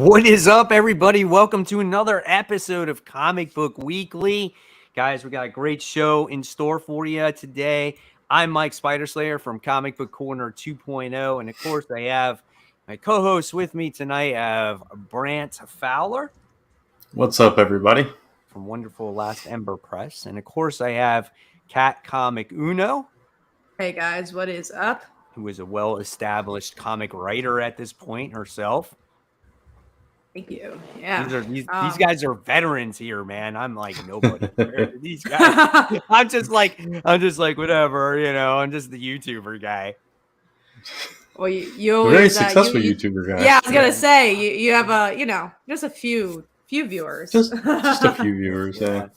What is up, everybody? Welcome to another episode of Comic Book Weekly. Guys, we got a great show in store for you today. I'm Mike Spiderslayer from Comic Book Corner 2.0. And of course, I have my co-host with me tonight. I have Brant Fowler. What's up, everybody? From wonderful Last Ember Press. And of course, I have Cat Comic Uno. Hey guys, what is up? Who is a well-established comic writer at this point herself. Thank you. Yeah, these guys are veterans here, man. I'm like nobody. These guys, I'm just like whatever, I'm just the YouTuber guy. Well, you always very successful YouTuber guy. Yeah, I was gonna say you have just a few viewers, just a few viewers. Yeah.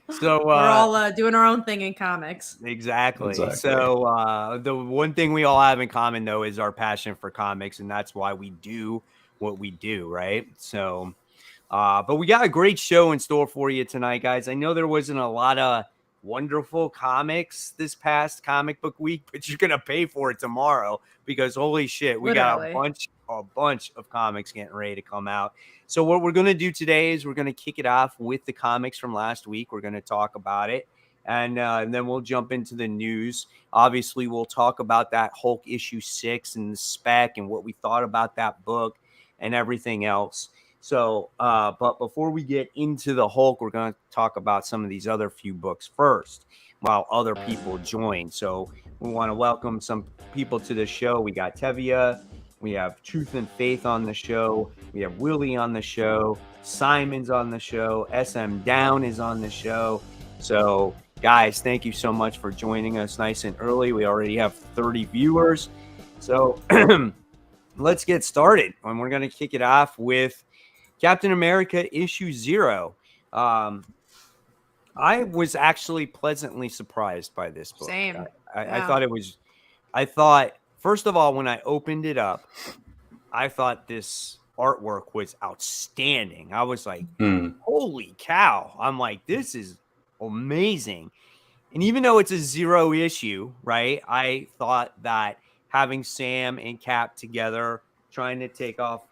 So we're all doing our own thing in comics. Exactly. So the one thing we all have in common though is our passion for comics, and that's why we do what we do, right? So but we got a great show in store for you tonight, guys. I know there wasn't a lot of wonderful comics this past comic book week, but you're gonna pay for it tomorrow because holy shit, we got a bunch of comics getting ready to come out. So what we're gonna do today is we're gonna kick it off with the comics from last week. We're gonna talk about it. And then we'll jump into the news. Obviously, we'll talk about that Hulk issue 6 and the spec and what we thought about that book and everything else. So, but before we get into the Hulk, we're going to talk about some of these other few books first while other people join. So we want to welcome some people to the show. We got Tevia, we have Truth and Faith on the show, we have Willie on the show, Simon's on the show, SM Down is on the show. So guys, thank you so much for joining us nice and early. We already have 30 viewers. So let's get started. And we're going to kick it off with Captain America issue 0. I was actually pleasantly surprised by this book. Same. I thought, first of all, when I opened it up, I thought this artwork was outstanding. I was like, holy cow. I'm like, this is amazing. And even though it's a 0 issue, right, I thought that having Sam and Cap together trying to take up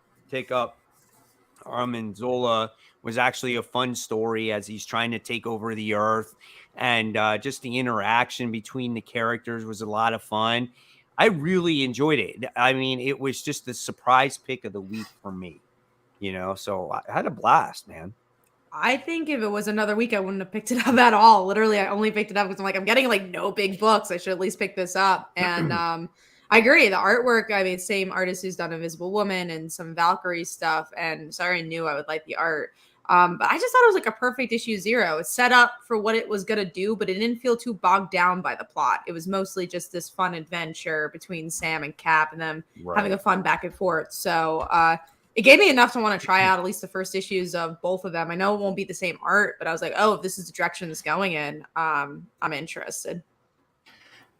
Zola was actually a fun story as he's trying to take over the Earth. And just the interaction between the characters was a lot of fun. I really enjoyed it. I mean, it was just the surprise pick of the week for me, so I had a blast, man. I think if it was another week, I wouldn't have picked it up at all. Literally, I only picked it up because I'm like, I'm getting like no big books. I should at least pick this up. And I agree. The artwork, I mean, same artist who's done Invisible Woman and some Valkyrie stuff. And sorry, I knew I would like the art. But I just thought it was like a perfect issue 0. It's set up for what it was going to do, but it didn't feel too bogged down by the plot. It was mostly just this fun adventure between Sam and Cap and them having a fun back and forth. So it gave me enough to want to try out at least the first issues of both of them. I know it won't be the same art, but I was like, oh, if this is the direction it's going in, I'm interested.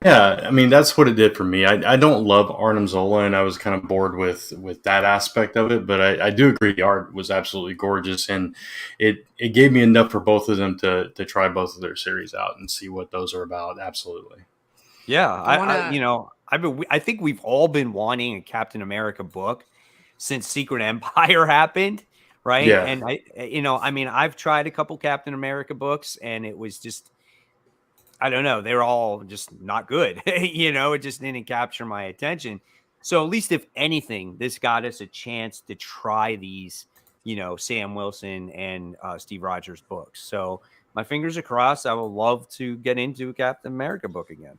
Yeah, I mean, that's what it did for me. I don't love Arnim Zola, and I was kind of bored with that aspect of it, but I do agree the art was absolutely gorgeous, and it gave me enough for both of them to try both of their series out and see what those are about. Absolutely. Yeah, I think we've all been wanting a Captain America book since Secret Empire happened, right? Yeah. And I've tried a couple Captain America books, and it was just, I don't know, they're all just not good. It just didn't capture my attention. So at least if anything, this got us a chance to try these, Sam Wilson and Steve Rogers books. So my fingers are crossed. I would love to get into a Captain America book again.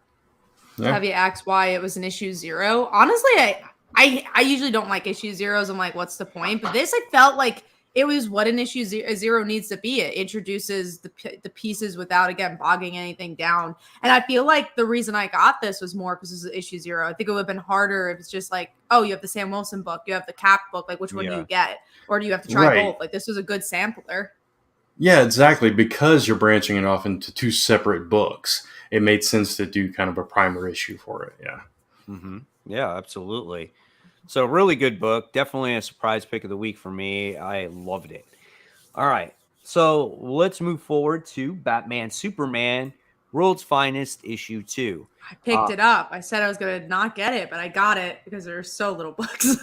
Yeah. Have you asked why it was an issue 0? Honestly, I usually don't like issue 0s. I'm like, what's the point? But this, I felt like it was what an issue 0 needs to be. It introduces the pieces without, again, bogging anything down. And I feel like the reason I got this was more because this is issue 0. I think it would have been harder if it's just like, oh, you have the Sam Wilson book, you have the Cap book, like which one do you get? Or do you have to try both? Like this was a good sampler. Yeah, exactly. Because you're branching it off into 2 separate books, it made sense to do kind of a primer issue for it. Yeah. Mm-hmm. Yeah, absolutely. So really good book. Definitely a surprise pick of the week for me. I loved it. All right. So let's move forward to Batman Superman World's Finest issue 2. I picked it up. I said I was going to not get it, but I got it because there's so little books.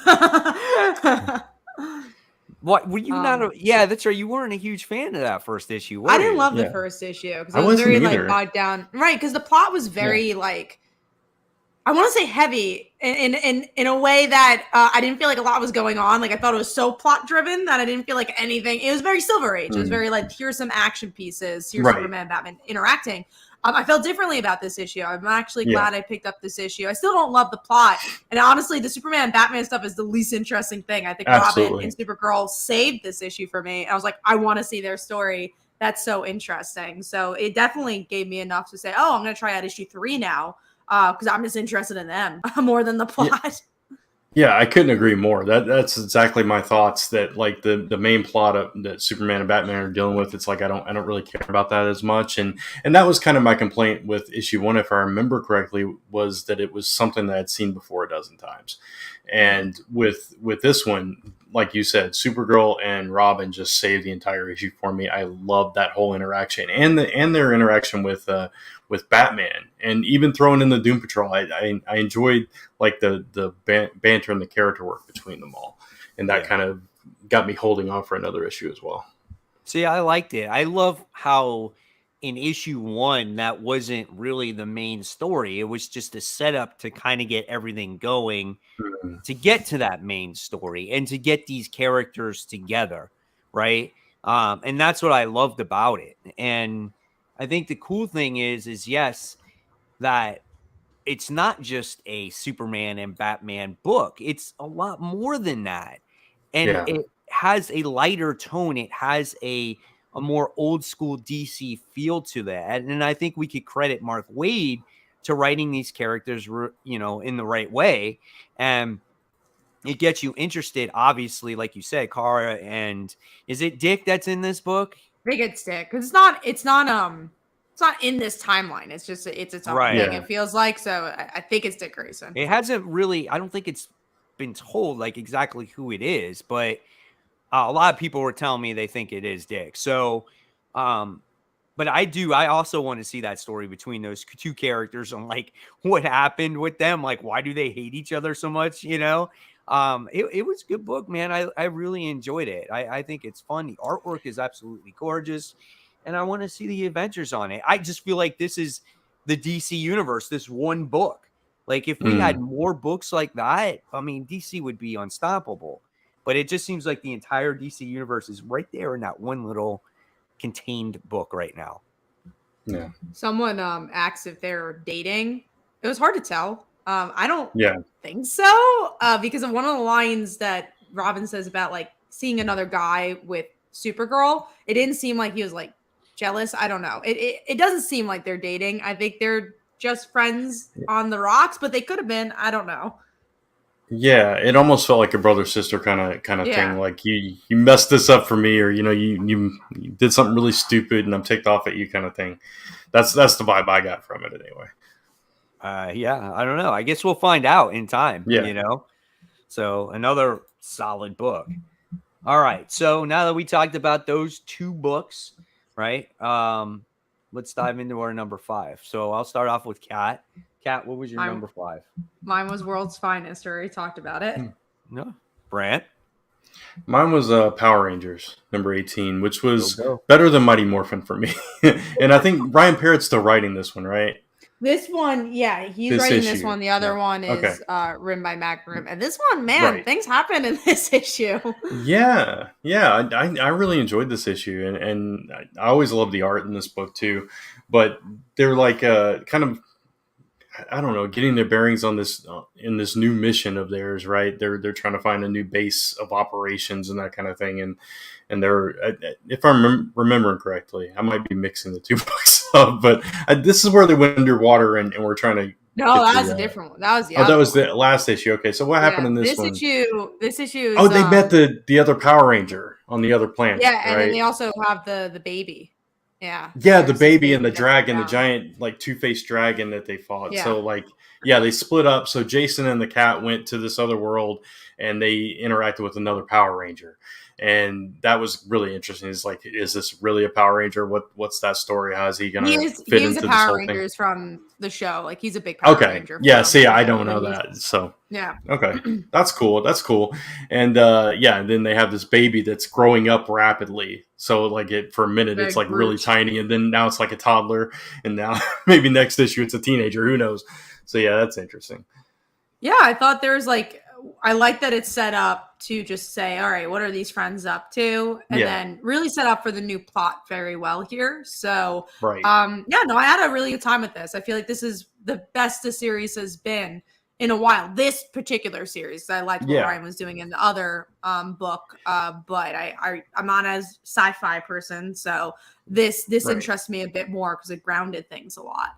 What were you not? Yeah, that's right. You weren't a huge fan of that first issue, were I didn't you? love the Yeah. first issue because I it was wasn't very like either. bogged down, right? Because the plot was very like, I want to say heavy in a way that I didn't feel like a lot was going on. Like I thought it was so plot driven that I didn't feel like anything. It was very Silver Age. It was very like, here's some action pieces. Here's Right. Superman and Batman interacting. I felt differently about this issue. I'm actually Yeah. glad I picked up this issue. I still don't love the plot, and honestly, the Superman and Batman stuff is the least interesting thing. I think Robin and Supergirl saved this issue for me. I was like, I want to see their story. That's so interesting. So it definitely gave me enough to say, oh, I'm going to try out issue 3 now. Because I'm just interested in them more than the plot. Yeah, I couldn't agree more. That's exactly my thoughts. That like the main plot of, that Superman and Batman are dealing with, it's like I don't really care about that as much. And that was kind of my complaint with issue 1, if I remember correctly, was that it was something that I'd seen before a dozen times. And with this one, like you said, Supergirl and Robin just saved the entire issue for me. I loved that whole interaction and their interaction with Batman, and even throwing in the Doom Patrol. I enjoyed like the banter and the character work between them all, and that kind of got me holding on for another issue as well. See, I liked it. I love how in issue 1 that wasn't really the main story. It was just a setup to kind of get everything going to get to that main story and to get these characters together, right? And that's what I loved about it. And I think the cool thing is yes, that it's not just a Superman and Batman book. It's a lot more than that. And it has a lighter tone. It has a more old school DC feel to that. And I think we could credit Mark Waid to writing these characters, in the right way. And it gets you interested, obviously, like you said, Kara, and is it Dick that's in this book? I think it's Dick, because it's not in this timeline. It's just it's its own thing. It feels like, so I think it's Dick Grayson. It hasn't really. I don't think it's been told like exactly who it is, but a lot of people were telling me they think it is Dick. So, but I also want to see that story between those two characters and like what happened with them. Like, why do they hate each other so much? It was a good book, man. I really enjoyed it. I think it's fun. The artwork is absolutely gorgeous, and I want to see the adventures on it. I just feel like this is the DC universe, this one book. Like if we had more books like that, I mean, DC would be unstoppable. But it just seems like the entire DC universe is right there in that one little contained book right now. Yeah. Someone asked if they're dating. It was hard to tell. I don't think so, because of one of the lines that Robin says about like seeing another guy with Supergirl. It didn't seem like he was like jealous. I don't know. It doesn't seem like they're dating. I think they're just friends on the rocks, but they could have been. I don't know. Yeah, it almost felt like a brother sister kind of thing. Like you messed this up for me, or you did something really stupid, and I'm ticked off at you, kind of thing. That's the vibe I got from it anyway. Yeah, I don't know. I guess we'll find out in time. Yeah. So another solid book. All right. So now that we talked about those two books, right? Let's dive into our number 5. So I'll start off with Kat. Kat, what was your number 5? Mine was World's Finest. I already talked about it. No. Brant? Mine was Power Rangers, number 18, which was better than Mighty Morphin for me. And I think Ryan Parrott's still writing this one, right? This one, yeah, he's writing this one. The other one is written by Mac Grimm. And this one, man, things happen in this issue. Yeah. I really enjoyed this issue. And I always love the art in this book, too. But they're like kind of, I don't know, getting their bearings on this in this new mission of theirs, right? They're trying to find a new base of operations and that kind of thing, and they're, if I'm remembering correctly, I might be mixing the two books up, but this is where they went underwater and we're trying to. No, that was a different one. That was the other that was one. the last issue. Okay, so what happened in this one? This issue. Is, they met the other Power Ranger on the other planet. Yeah, and right? then they also have the baby. Yeah, the baby and the dragon, the giant like two-faced dragon that they fought. Yeah. So they split up. So Jason and the cat went to this other world and they interacted with another Power Ranger. and that was really interesting. It's like, is this really a Power Ranger? What's that story? How is he going to fit he is into a this Power whole thing? Rangers from the show. Like he's a big Power Okay, Ranger. yeah. From See, the I show, don't know but that, so yeah. okay, that's cool. That's cool. And and then they have this baby that's growing up rapidly. So like for a minute, Very it's like really Groot. tiny, and then now it's like a toddler, and now maybe next issue it's a teenager. Who knows? So yeah, that's interesting. Yeah, I thought there was I like that it's set up to just say, all right, what are these friends up to? And then really set up for the new plot very well here. So, Right. yeah, no, I had a really good time with this. I feel like this is the best the series has been in a while. This particular series, I liked what Ryan was doing in the other book, but I'm not as sci-fi person, so this interests me a bit more because it grounded things a lot.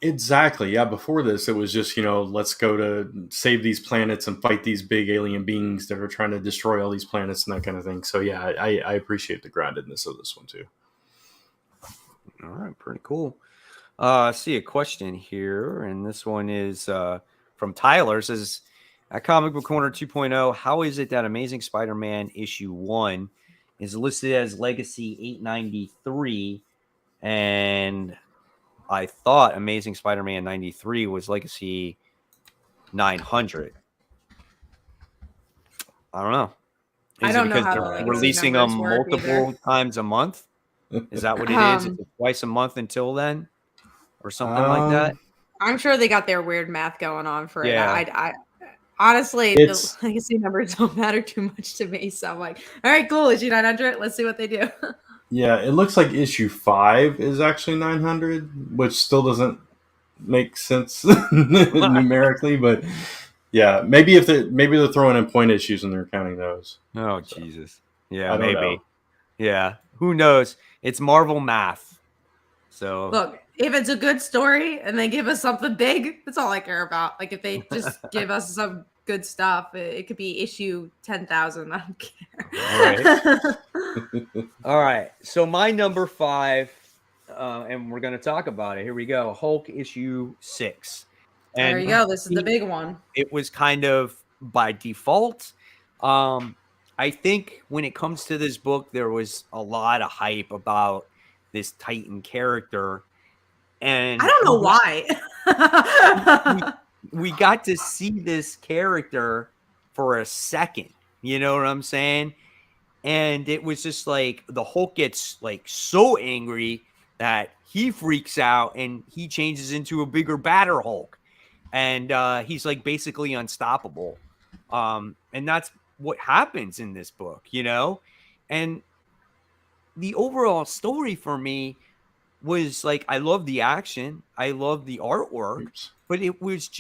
Exactly. Yeah. Before this, it was just, let's go to save these planets and fight these big alien beings that are trying to destroy all these planets and that kind of thing. So yeah, I appreciate the groundedness of this one too. All right. Pretty cool. I see a question here, and this one is from Tyler. It says, at Comic Book Corner 2.0, how is it that Amazing Spider-Man issue 1 is listed as Legacy 893, and I thought Amazing Spider-Man 93 was Legacy 900. I don't know. I don't know how the they're releasing them multiple times a month? Is that what it is? Is it twice a month until then? Or something like that? I'm sure they got their weird math going on for it. I honestly, the legacy numbers don't matter too much to me. So I'm like, all right, cool. Issue 900. Let's see what they do. Yeah, it looks like issue 5 is actually 900, which still doesn't make sense numerically, but yeah, maybe they're throwing in point issues and they're counting those. Oh, so, Jesus. Yeah, maybe. Yeah, who knows? It's Marvel math. So look, if it's a good story and they give us something big, that's all I care about. Like if they just give us some good stuff, it could be issue 10,000. I don't care. All right. So my number 5, and we're going to talk about it. Here we go. Hulk issue 6. And there you go. This is the big one. It was kind of by default. I think when it comes to this book, there was a lot of hype about this Titan character. And I don't know why. we got to see this character for a second. You know what I'm saying? And it was just like the Hulk gets like so angry that he freaks out and he changes into a bigger, badder Hulk. And he's like basically unstoppable. And that's what happens in this book, And the overall story for me was like, I love the action. I love the artwork, but it was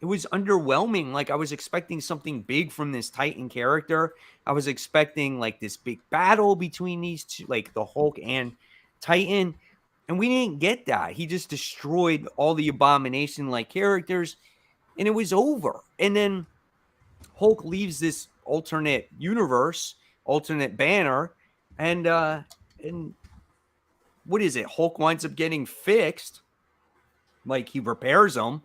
underwhelming. Like I was expecting something big from this Titan character. I was expecting like this big battle between these two, like the Hulk and Titan. And we didn't get that. He just destroyed all the Abomination-like characters and it was over. And then Hulk leaves this alternate universe, alternate banner, and what is it? Hulk winds up getting fixed. Like he repairs them,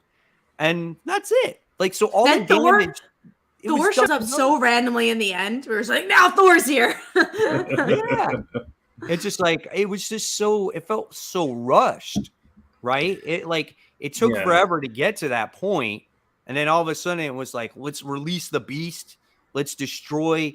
and that's it. Like so, all then the damage. Thor shows up so randomly in the end. We're just like, now Thor's here. Yeah, it's just like it was just so. It felt so rushed, right? It took forever to get to that point, and then all of a sudden it was like, let's release the beast. Let's destroy,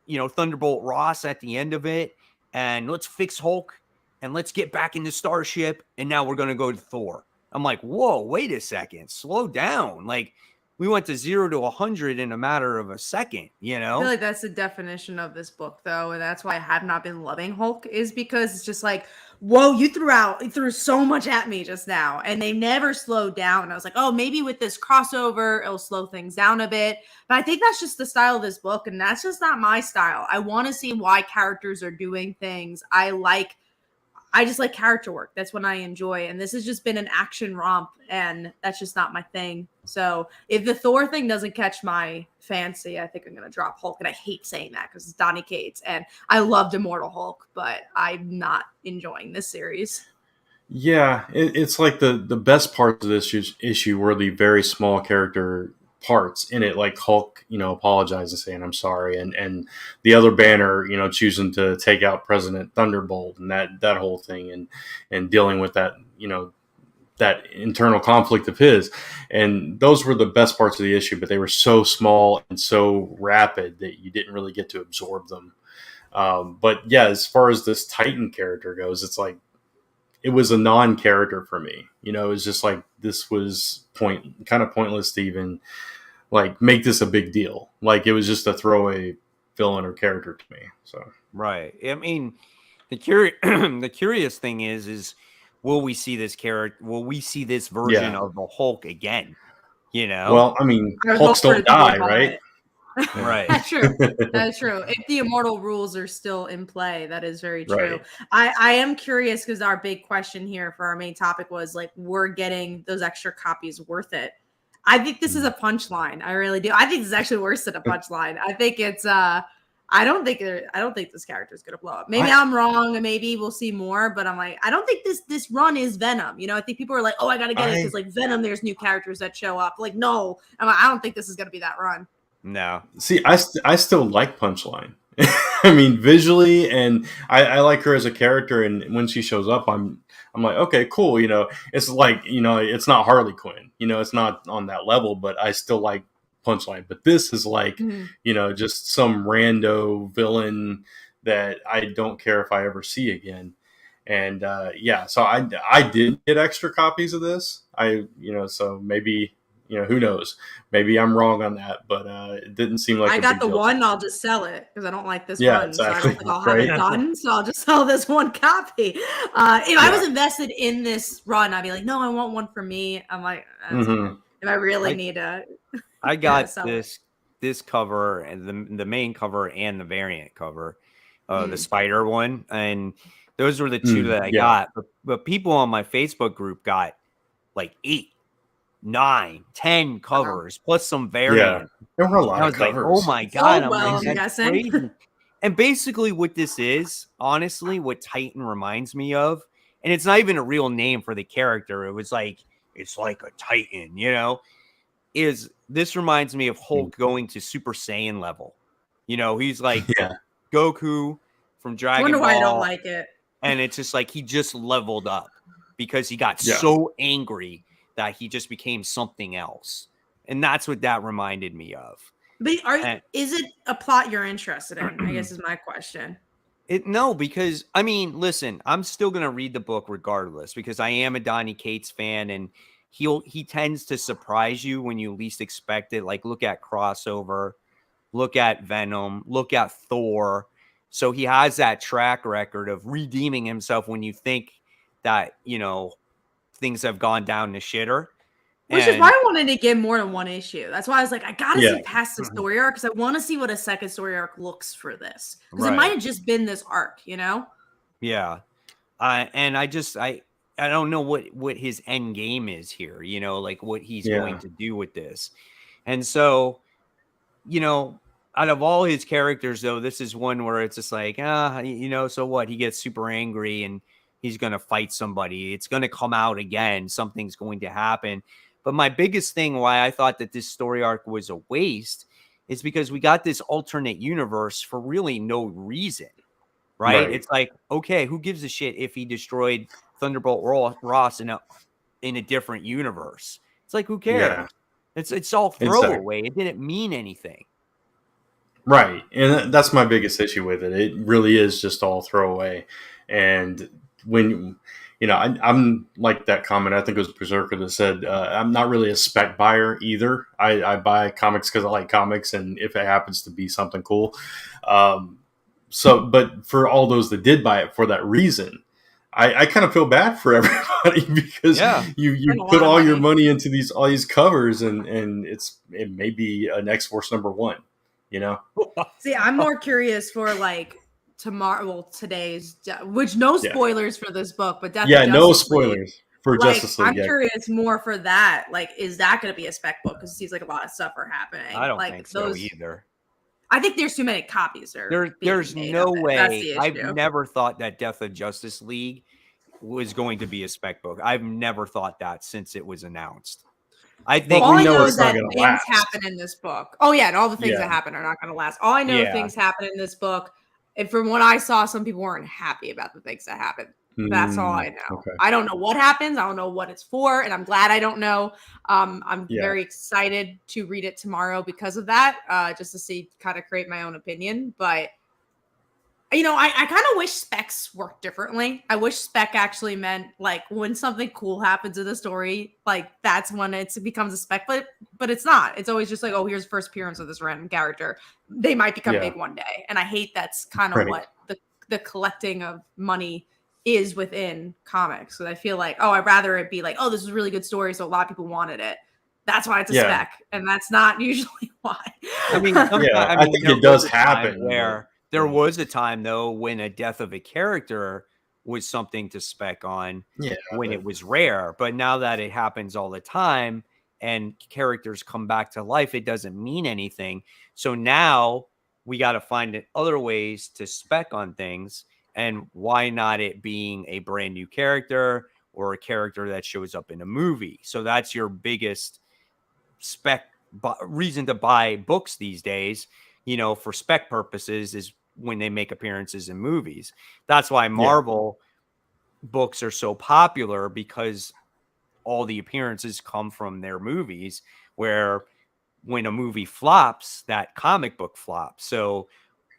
Thunderbolt Ross at the end of it, and let's fix Hulk. And let's get back in the starship. And now we're going to go to Thor. I'm like, whoa, wait a second. Slow down. Like, we went to 0 to 100 in a matter of a second, I feel like that's the definition of this book, though. And that's why I have not been loving Hulk, is because it's just like, whoa, you threw so much at me just now. And they never slowed down. And I was like, oh, maybe with this crossover, it'll slow things down a bit. But I think that's just the style of this book. And that's just not my style. I want to see why characters are doing things. I just like character work. That's what I enjoy. And this has just been an action romp, and that's just not my thing. So if the Thor thing doesn't catch my fancy, I think I'm going to drop Hulk. And I hate saying that because it's Donny Cates, and I loved Immortal Hulk, but I'm not enjoying this series. Yeah, it's like the best parts of this issue were the very small character parts in it, like Hulk, apologizing, saying I'm sorry, and the other Banner, choosing to take out President Thunderbolt, and that whole thing, and dealing with that, that internal conflict of his. And those were the best parts of the issue, but they were so small and so rapid that you didn't really get to absorb them. But yeah, as far as this Titan character goes, it's like, it was a non-character for me. It was just like, this was kind of pointless to even like make this a big deal. Like, it was just a throwaway villain or character to me. So right. I mean, the curious thing is will we see this character? Will we see this version of the Hulk again? Well, I mean, Hulks don't die, right? Right. That's true. That's true. If the immortal rules are still in play, that is very true. Right. I am curious, because our big question here for our main topic was like, we're getting those extra copies worth it? I think this is a punchline. I really do. I think this is actually worse than a punchline. I think it's I don't think this character is gonna blow up. Maybe I'm wrong, and maybe we'll see more. But I'm like, I don't think this run is Venom. I think people are like, oh, I gotta get it because like Venom, there's new characters that show up. Like, no, I'm like, I don't think this is gonna be that run. No. See, I still like Punchline. I mean, visually, and I like her as a character. And when she shows up, I'm like, okay, cool. It's like, it's not Harley Quinn. It's not on that level, but I still like Punchline. But this is like, just some rando villain that I don't care if I ever see again. And so I did get extra copies of this. So maybe. Who knows? Maybe I'm wrong on that, but it didn't seem like I got the one. I'll just sell it because I don't like this one. Exactly. So I don't think I'll have it done. So I'll just sell this one copy. If I was invested in this run, I'd be like, no, I want one for me. I'm like, if I really need a, I got this cover and the main cover and the variant cover, the spider one, and those were the two that I got. But people on my Facebook group got like 8, 9, 10 covers plus some variant. There were a lot of covers. Like, oh my god! I'm guessing. Crazy. And basically, what this is, honestly, what Titan reminds me of, and it's not even a real name for the character. It was like, it's like a Titan, is this reminds me of Hulk going to Super Saiyan level. He's like Goku from Dragon Ball. I wonder why I don't like it. And it's just like he just leveled up because he got so angry that he just became something else. And that's what that reminded me of. But is it a plot you're interested in? I guess is my question. No, because, I mean, listen, I'm still going to read the book regardless because I am a Donny Cates fan, and he tends to surprise you when you least expect it. Like, look at Crossover, look at Venom, look at Thor. So he has that track record of redeeming himself when you think that, things have gone down the shitter. Which is why I wanted to get more than one issue. That's why I was like, I gotta see past the story arc because I want to see what a second story arc looks for this. Because it might have just been this arc, Yeah. And I don't know what his end game is here, like what he's going to do with this. And so, out of all his characters, though, this is one where it's just like, so what? He gets super angry and he's going to fight somebody. It's going to come out again. Something's going to happen. But my biggest thing why I thought that this story arc was a waste is because we got this alternate universe for really no reason, right? It's like, okay, who gives a shit if he destroyed Thunderbolt Ross in a different universe? It's like, who cares? Yeah. It's all throwaway. It didn't mean anything. Right. And that's my biggest issue with it. It really is just all throwaway. And when, I'm like that comment, I think it was Berserker that said, I'm not really a spec buyer either. I buy comics because I like comics, and if it happens to be something cool. But for all those that did buy it for that reason, I kind of feel bad for everybody because you put all your money into all these covers, and it may be an X-Force #1, See, I'm more curious for like today's, which no spoilers for this book, but definitely no spoilers for Justice League. I'm curious more for that. Like, is that going to be a spec book? Because it seems like a lot of stuff are happening. I don't think so either. I think there's too many copies. There's no way. I've never thought that Death of Justice League was going to be a spec book. I've never thought that since it was announced. I think All I know know it's is not that gonna things last. happen in this book. Oh yeah, and all the things Yeah. that happen are not going to last. All I know Yeah. things happen in this book. And from what I saw, some people weren't happy about the things that happened. That's all I know. Okay. I don't know what happens. I don't know what it's for, and I'm glad I don't know. I'm Yeah. very excited to read it tomorrow because of that, just to see, kind of create my own opinion. But I kind of wish specs worked differently. I wish spec actually meant like when something cool happens in the story, like that's when it becomes a spec, but it's not. It's always just like, oh, here's the first appearance of this random character. They might become Yeah. big one day. And I hate that's kind of Right. what the collecting of money is within comics. So I feel like, oh, I'd rather it be like, oh, this is a really good story, so a lot of people wanted it. That's why it's a Yeah. spec, and that's not usually why. I mean, Yeah, I think there it does was a time happen, where but- there was a time though when a death of a character was something to spec on Yeah. when but- it was rare. But now that it happens all the time and characters come back to life, it doesn't mean anything. So now we got to find other ways to spec on things. And why not it being a brand new character or a character that shows up in a movie? So that's your biggest spec reason to buy books these days, for spec purposes, is when they make appearances in movies. That's why Marvel books are so popular, because all the appearances come from their movies, where when a movie flops, that comic book flops. So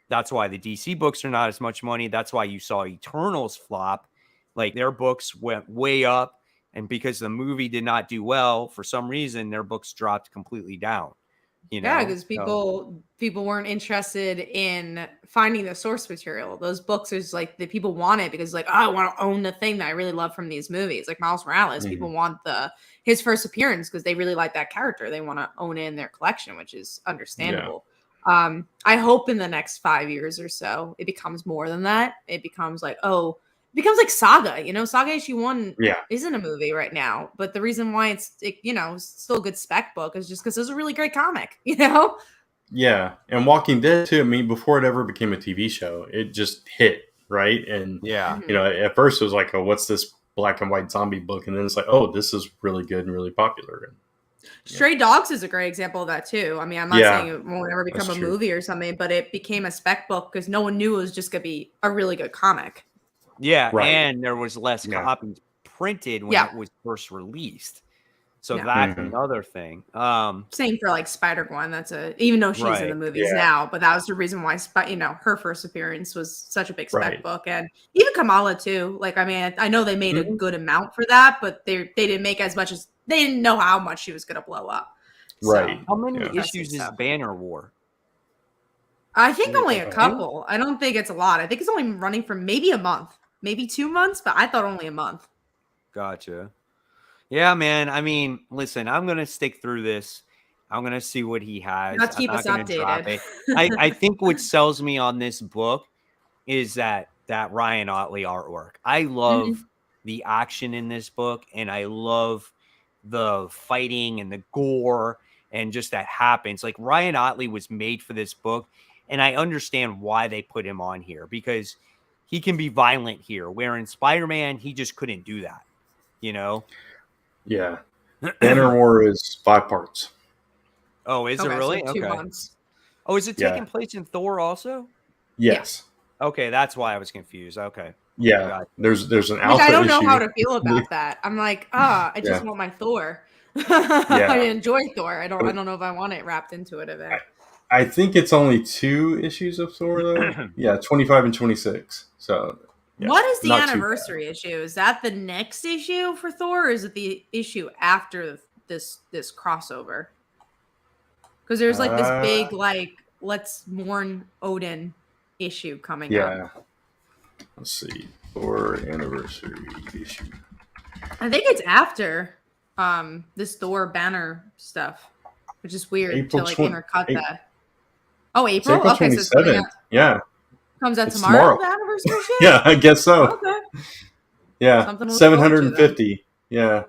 that's why the DC books are not as much money. That's why you saw Eternals flop. Like, their books went way up, and because the movie did not do well, for some reason, their books dropped completely down. Yeah, because people weren't interested in finding the source material. Those books is like the people want it because, like, oh, I want to own the thing that I really love from these movies. Like Miles Morales, people want his first appearance because they really like that character. They want to own it in their collection, which is understandable. I hope in the next 5 years or so it becomes more than that. It becomes like, it becomes like Saga. Saga issue 1 isn't a movie right now, but the reason why it's still a good spec book is just because it's a really great comic. Yeah, and Walking Dead too. I mean, before it ever became a TV show, it just hit, right. And Yeah. at first it was like, oh, what's this black and white zombie book? And then it's like, oh, this is really good and really popular. Stray Dogs is a great example of that too. I mean, I'm not saying it won't ever become a movie or something, but it became a spec book because no one knew it was just gonna be a really good comic. Yeah, Right. and there was less copies printed when it was first released. So that's another thing. Same for like Spider-Gwen. Even though she's in the movies now, but that was the reason why her first appearance was such a big spec book, and even Kamala too. Like, I mean, I know they made a good amount for that, but they didn't make as much as they didn't know how much she was going to blow up. Right. So, how many issues is Banner War? I think only a couple. I don't think it's a lot. I think it's only running for maybe a month, maybe 2 months, but I thought only a month. Gotcha. Yeah, man. I mean, listen, I'm going to stick through this. I'm going to see what he has. Let's keep us updated. I think what sells me on this book is that Ryan Otley artwork. I love the action in this book, and I love the fighting and the gore and just that happens. Like, Ryan Otley was made for this book, and I understand why they put him on here, because he can be violent here, where in Spider-Man, he just couldn't do that, Yeah. Banner War is 5 parts. Oh, is it really? So 2 months. Oh, is it taking place in Thor also? Yes. Okay, that's why I was confused. Okay. Yeah. There's an alpha I don't know issue. how to feel about that. I'm like, I just want my Thor. I enjoy Thor. I don't know if I want it wrapped into it a bit. I think it's only 2 issues of Thor though. Yeah, 25 and 26. So what is the anniversary issue? Is that the next issue for Thor, or is it the issue after this crossover? Because there's like this big let's mourn Odin issue coming up. Yeah. Let's see. Thor anniversary issue. I think it's after this Thor banner stuff, which is weird April to intercut that. Oh, April? April 27th. Yeah. Comes out tomorrow, the anniversary issue? Yeah, I guess so. Okay. Yeah. 750. Yeah.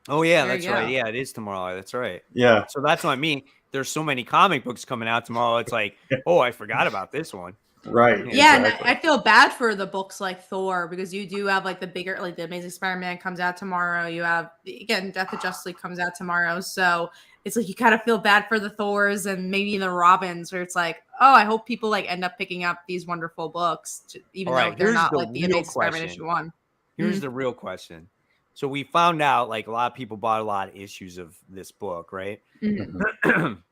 Oh, yeah, that's right. Yeah, it is tomorrow. That's right. Yeah. So that's what I mean. There's so many comic books coming out tomorrow. It's like, oh, I forgot about this one. Right. Yeah, Exactly. and I feel bad for the books like Thor because you do have like the bigger, like the Amazing Spider-Man comes out tomorrow. You have again Death of Justice League comes out tomorrow, so it's like you kind of feel bad for the Thors and maybe the Robins, where it's like, oh, I hope people like end up picking up these wonderful books, even All though right, they're here's not the like the real Amazing Spider-Man question. issue 1. Here's the real question. So we found out like a lot of people bought a lot of issues of this book, right? Mhm.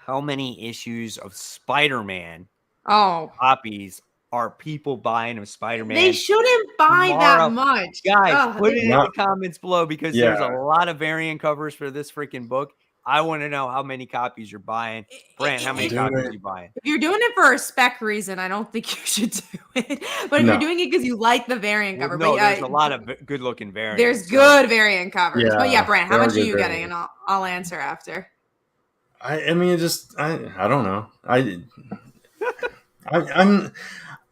How many issues of Spider-Man Oh, copies are people buying of Spider-Man? they shouldn't buy that much, Guys, Ugh, put it in the Not- comments below because there's a lot of variant covers for this freaking book. I want to know how many copies you're buying. Brant, how many if copies you buying? you're doing it for a spec reason, I don't think you should do it. But if you're doing it because you like the variant Well, cover, no, but there's a lot of good-looking variants. there's good variant covers. Yeah, But yeah, Brant, how there are much are good you getting? variants. And I'll answer after. I mean, it just I don't know.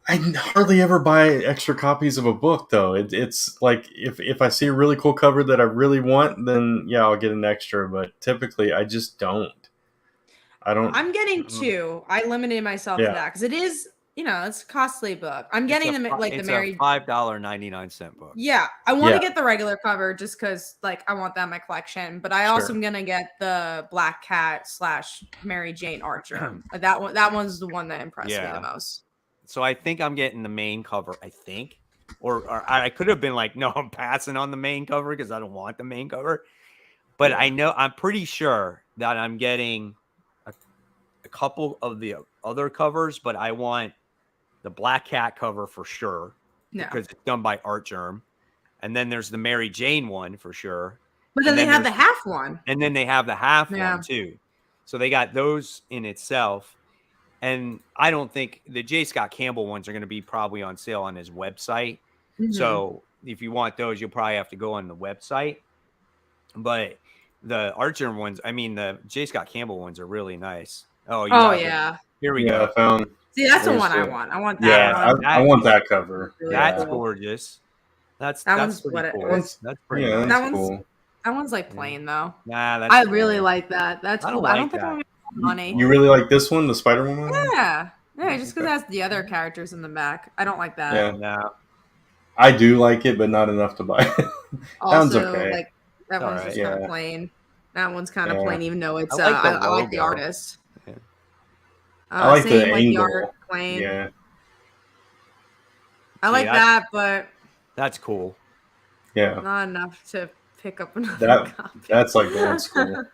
I hardly ever buy extra copies of a book though. It's like if I see a really cool cover that I really want, then yeah, I'll get an extra. But typically, I just don't. I don't. I'm getting 2. I limited myself to Yeah. that because it is, it's a costly book. I'm getting the like the Mary. It's a $5.99 book. Yeah, I want to Yeah. get the regular cover just because like I want that in my collection. But I also am gonna get the Black Cat / Mary Jane Archer. That one's the one that impressed me the most. So I think I'm getting the main cover. I think, or I could have been like, no, I'm passing on the main cover because I don't want the main cover. But I'm pretty sure that I'm getting a couple of the other covers, but I want the Black Cat cover for sure because it's done by Art Germ. And then there's the Mary Jane one for sure. But then they have the half one. And then they have the half one too. So they got those in itself. And I don't think the J. Scott Campbell ones are going to be probably on sale on his website. Mm-hmm. So if you want those, you'll probably have to go on the website. But the Archer ones, I mean, the J. Scott Campbell ones are really nice. Oh yeah. Here we go. I found. See, that's the one I want. I want that. Yeah, one. I want that cover. That's gorgeous. That's pretty cool. That's pretty nice. That's cool. That one's like plain though. Nah, that's I really like that. That's cool. I don't think I'm money. You really like this one, the Spider-Man one? Yeah, just because it has the other characters in the back. I don't like that. Yeah, no. I do like it, but not enough to buy. Also, okay. like that one's just kind of plain. That one's kind of plain, even though it's. I like the artist. Yeah. I like the angle. Art, plain. Yeah. I like that, but that's cool. Yeah. Not enough to pick up another copy. That's like old school.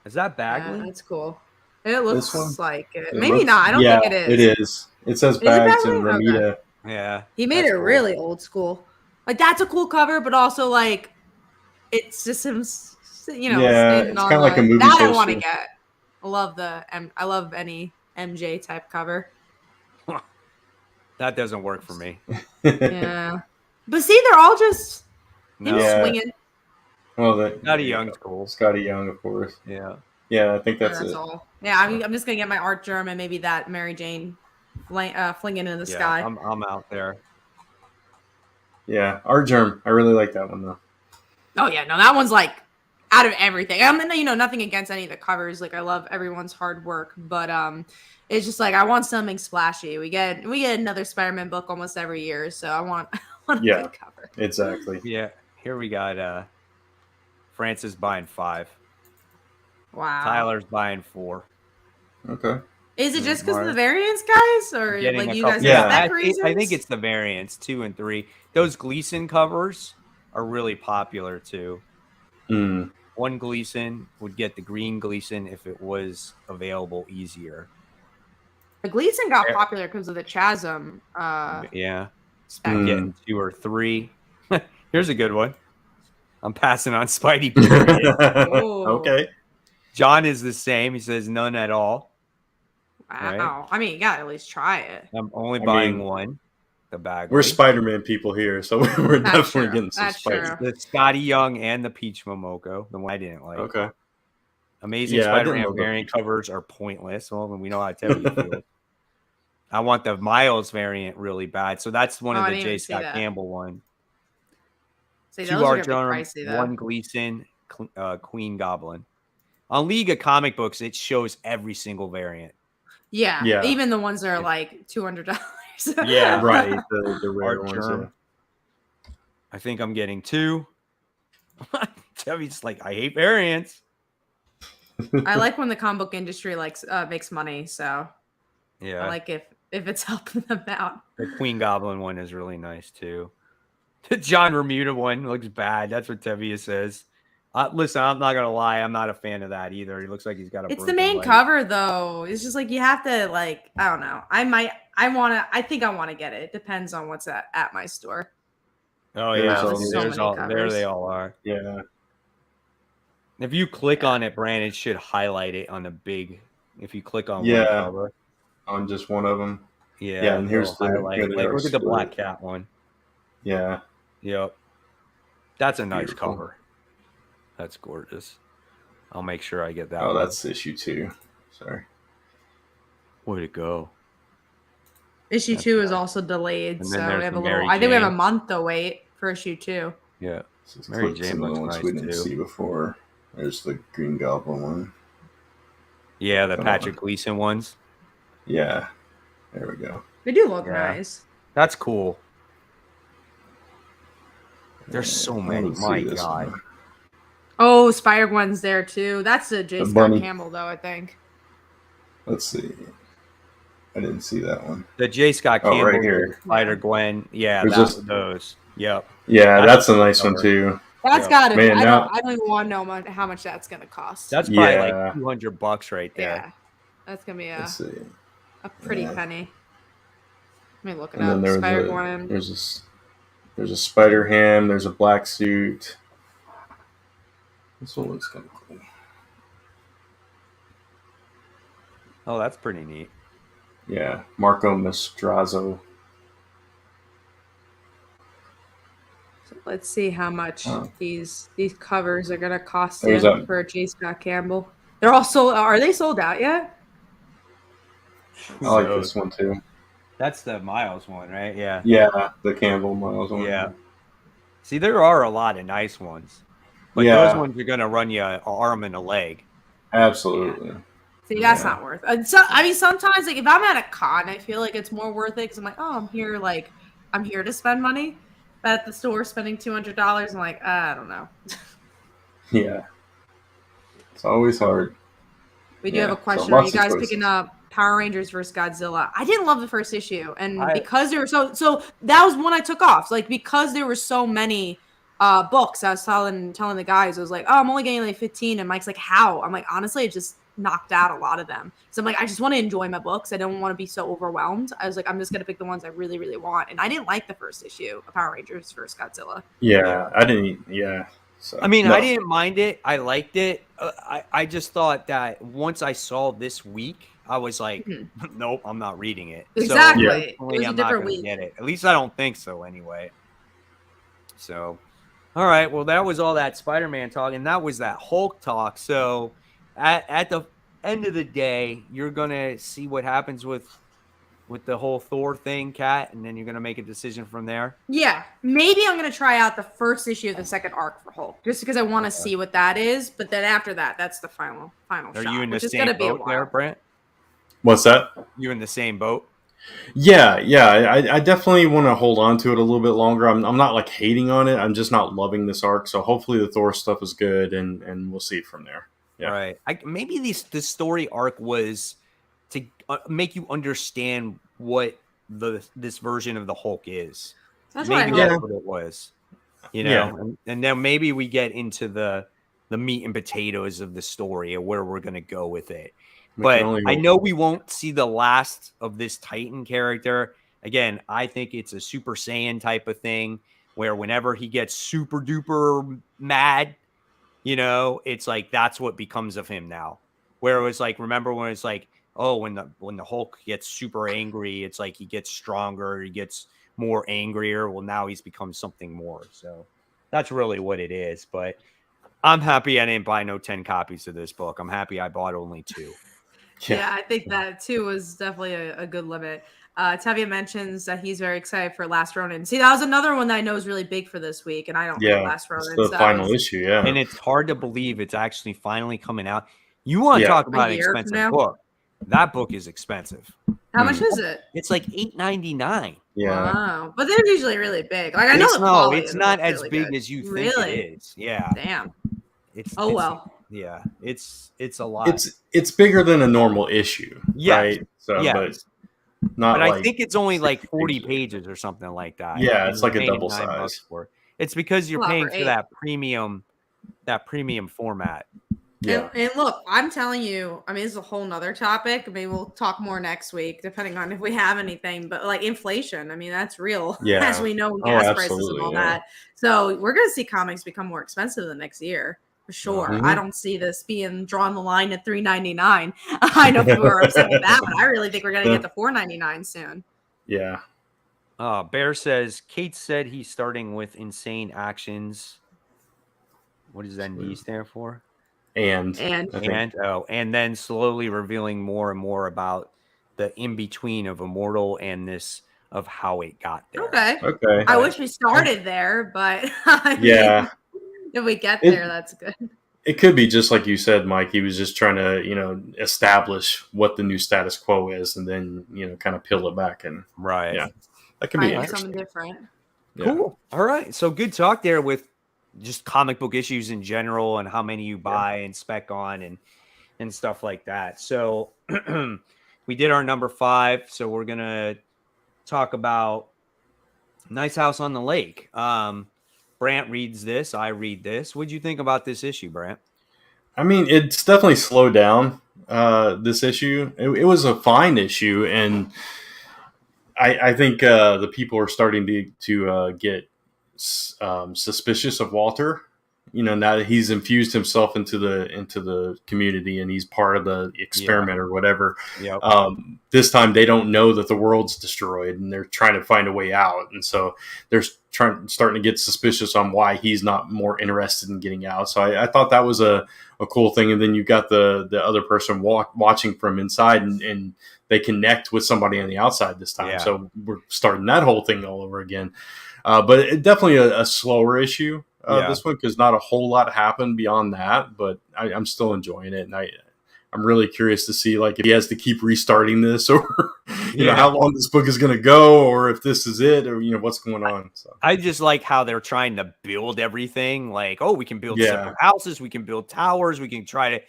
Is that Bagley? Yeah, that's cool. It looks like it. Maybe looks, not. I don't think it is. It is. It says Bags and Ramita. Okay. Yeah. He made it really old school. Like that's a cool cover, but also like it's just him. Yeah, it's kind of like a movie that poster. I want to get. I love any MJ type cover. That doesn't work for me. Yeah, but see, they're all just swinging. Well, Scotty Young's cool. Scotty Young, of course. Yeah. Yeah, I think that's it. All. Yeah, I'm just gonna get my Art Germ and maybe that Mary Jane flinging in the sky. I'm out there. Yeah, Art Germ. I really like that one though. Oh yeah, no, that one's like out of everything. I mean, nothing against any of the covers. Like I love everyone's hard work, but it's just like I want something splashy. We get another Spider-Man book almost every year, so I want a good cover. Exactly. Yeah. Here we got Francis buying 5. Wow. Tyler's buying 4. Okay. Is it just because of the variants, guys, or like you guys have spec reasons? I think it's the variants 2 and 3. Those Gleason covers are really popular too. One Gleason would get the green Gleason if it was available easier. The Gleason got popular because of the Chasm. Yeah. I'm getting 2 or 3. Here's a good one. I'm passing on Spidey. Okay. John is the same. He says none at all. Wow. Right? I mean, you got to at least try it. I'm only buying one. The bag. We're Spider-Man people here, so we're definitely getting some Spidey. The Scotty Young and the Peach Momoko, the one I didn't like. Okay. Amazing Spider-Man variant covers are pointless. Well, we know how Teddy feels. I want the Miles variant really bad. So that's one of the J. Scott Campbell one. See, 2 Art Germ, 1 Gleason, Queen Goblin. On League of Comic Books, it shows every single variant. Yeah. Even the ones that are like $200. Yeah. Right. The rare Art ones. Germ. I think I'm getting 2. Debbie's like, I hate variants. I like when the comic book industry makes money, so Yeah. I like if it's helping them out. The Queen Goblin one is really nice too. The John Bermuda one looks bad. That's what Tevia says. Listen, I'm not gonna lie. I'm not a fan of that either. He looks like he's got a. It's the main cover, though. It's just like you have to like. I don't know. I think I want to get it. It depends on what's at my store. Oh There's yeah, so there's many all. There covers. they all are. Yeah. If you click on it, Brand, it should highlight it on the big. If you click on Yeah. one cover, On just one of them. yeah, and here's the highlight. here they Like are look at the Black split. Cat one. Yeah. Yep, that's a nice Beautiful. cover. That's gorgeous. I'll make sure I get that. Oh, one. that's issue 2. Sorry. Way to go. Issue 2 is also delayed, And so then we there's have the a little. Mary I think we have a Jane. month to wait for issue 2. Yeah, Let's Mary click Jane some of the looks ones nice, we didn't too. see before. There's the Green Goblin one. yeah, the Come Patrick on. Gleason ones. Yeah. There we go. They do look Yeah. nice. That's cool. There's so many. Let's see My this God. one. Oh, Spider-Gwen's there too. That's a J. The Scott bunny. Campbell, though. I think. Let's see. I didn't see that one. The J. Scott Oh, Campbell, right here. Spider Gwen. Yeah, There's those. Yep. Yeah, That's that's a nice one cover. too. That's Yeah. got to. Man, I now- don't even want to know how much that's gonna cost. That's probably Yeah. like $200 right there. yeah, that's gonna be Let's see. a pretty Yeah. penny. Let me look it And then up. there's Spider-Gwen. there's a Spider Ham. There's a black suit. This one looks kind of cool. Oh, that's pretty neat. Yeah, Marco Mastrazo. So let's see how much Oh. these covers are gonna cost There's you that. for J. Scott Campbell. They're all sold. Are they sold out yet? I like So, this one too. That's the Miles one, right? Yeah. Yeah, the Campbell Miles one. Yeah. See, there are a lot of nice ones, but Yeah. those ones are gonna run you an arm and a leg. Absolutely. See, that's Yeah. not worth it. So, I mean, sometimes, like, if I'm at a con, I feel like it's more worth it because I'm like, oh, I'm here to spend money. But at the store, spending $200, I'm like, I don't know. Yeah. It's always hard. We do Yeah, have a so question. Are lots you of guys choices. picking up Power Rangers versus Godzilla? I didn't love the first issue, and I- because there were so that was one I took off. So, like, because there were so many books, I was telling the guys, I was like, oh, I'm only getting like 15, and Mike's like, how? I'm like, honestly, it just knocked out a lot of them. So I'm like, I just want to enjoy my books. I don't want to be so overwhelmed. I was like, I'm just gonna pick the ones I really, really want. And I didn't like the first issue of Power Rangers versus Godzilla. Yeah, I didn't. Yeah. So, I mean, no. I didn't mind it. I liked it. I just thought that once I saw this week, I was like, nope, I'm not reading it. Exactly. So, It definitely was a I'm not different gonna week. get it. At least I don't think so anyway. So, all right. Well, that was all that Spider-Man talk, and that was that Hulk talk. So, at the end of the day, you're gonna see what happens with the whole Thor thing, Kat, and then you're gonna make a decision from there. Yeah, maybe I'm gonna try out the first issue of the second arc for Hulk, just because I want to see what that is. But then after that, that's the final Are shot, you in the which is same gonna be a boat there, while. Brent? What's that? You in the same boat? Yeah. I definitely want to hold on to it a little bit longer. I'm not like hating on it. I'm just not loving this arc. So hopefully the Thor stuff is good, and we'll see from there. Yeah. Right. Maybe this story arc was to make you understand what this version of the Hulk is. That's what I Maybe hope. that's what it was. You know, Yeah. and then maybe we get into the meat and potatoes of the story and where we're going to go with it. We But can only I hope. know we won't see the last of this Titan character. Again, I think it's a Super Saiyan type of thing where whenever he gets super duper mad, you know, it's like that's what becomes of him now. Where it was like, remember when it's like, oh, when the Hulk gets super angry, it's like he gets stronger, he gets more angrier. Well, now he's become something more. So that's really what it is. But I'm happy I didn't buy no 10 copies of this book. I'm happy I bought only 2. Yeah, I think that too was definitely a good limit. Tevye mentions that he's very excited for Last Ronin. See, that was another one that I know is really big for this week, and I don't like Last It's Ronin. the so final it's- issue. Yeah. And it's hard to believe it's actually finally coming out. You want to Yeah. talk A about an year from expensive now? book. That book is expensive. How much is it? It's like $8.99. Yeah. Wow, but they're usually really big. Like I know the quality. It's of the not book's as really big good. as you think Really? it is. Yeah. Damn. It's well. Yeah, it's a lot. It's bigger than a normal issue, Yes. right? So, Yes. but not But I like think it's only like 60 40 pages. pages or something like that. Yeah, and it's you're like a paying double $9 size. for it. It's because you're A lot paying for for $8. that premium format. Yeah. And look, I'm telling you, I mean, this is a whole nother topic. Maybe we'll talk more next week, depending on if we have anything. But like inflation, I mean, that's real, Yeah. as we know, Oh, gas prices and absolutely, all yeah. that. So we're going to see comics become more expensive the next year. For sure. Mhm. I don't see this being drawn the line at $3.99. I know people are upset with that, but I really think we're going to get to $4.99 soon. Yeah. Bear says, Kate said he's starting with Insane Actions. What does ND stand for? And And then slowly revealing more and more about the in-between of Immortal and this of how it got there. Okay. I wish we started there, but I Yeah. mean, if we get there, that's good. It could be just like you said, Mike. He was just trying to, establish what the new status quo is, and then kind of peel it back. And Right. yeah, that could be interesting. Something different. Yeah. Cool. All right. So good talk there with just comic book issues in general and how many you buy and spec on and stuff like that. So we did our number 5. So we're gonna talk about Nice House on the Lake. Brant reads this. I read this. What'd you think about this issue, Brant? I mean, it's definitely slowed down. This issue, it was a fine issue, and I think the people are starting to get suspicious of Walter. Now that he's infused himself into the community and he's part of the experiment or whatever. Yep. This time they don't know that the world's destroyed and they're trying to find a way out, and so they're starting to get suspicious on why he's not more interested in getting out. So I thought that was a cool thing. And then you got the other person watching from inside, and they connect with somebody on the outside this time. Yeah. So we're starting that whole thing all over again. But it definitely a slower issue. This one, because not a whole lot happened beyond that, but I'm still enjoying it, and I'm really curious to see like if he has to keep restarting this, or how long this book is going to go, or if this is it, or what's going on. So I just like how they're trying to build everything. Like, oh, we can build separate houses, we can build towers, we can try to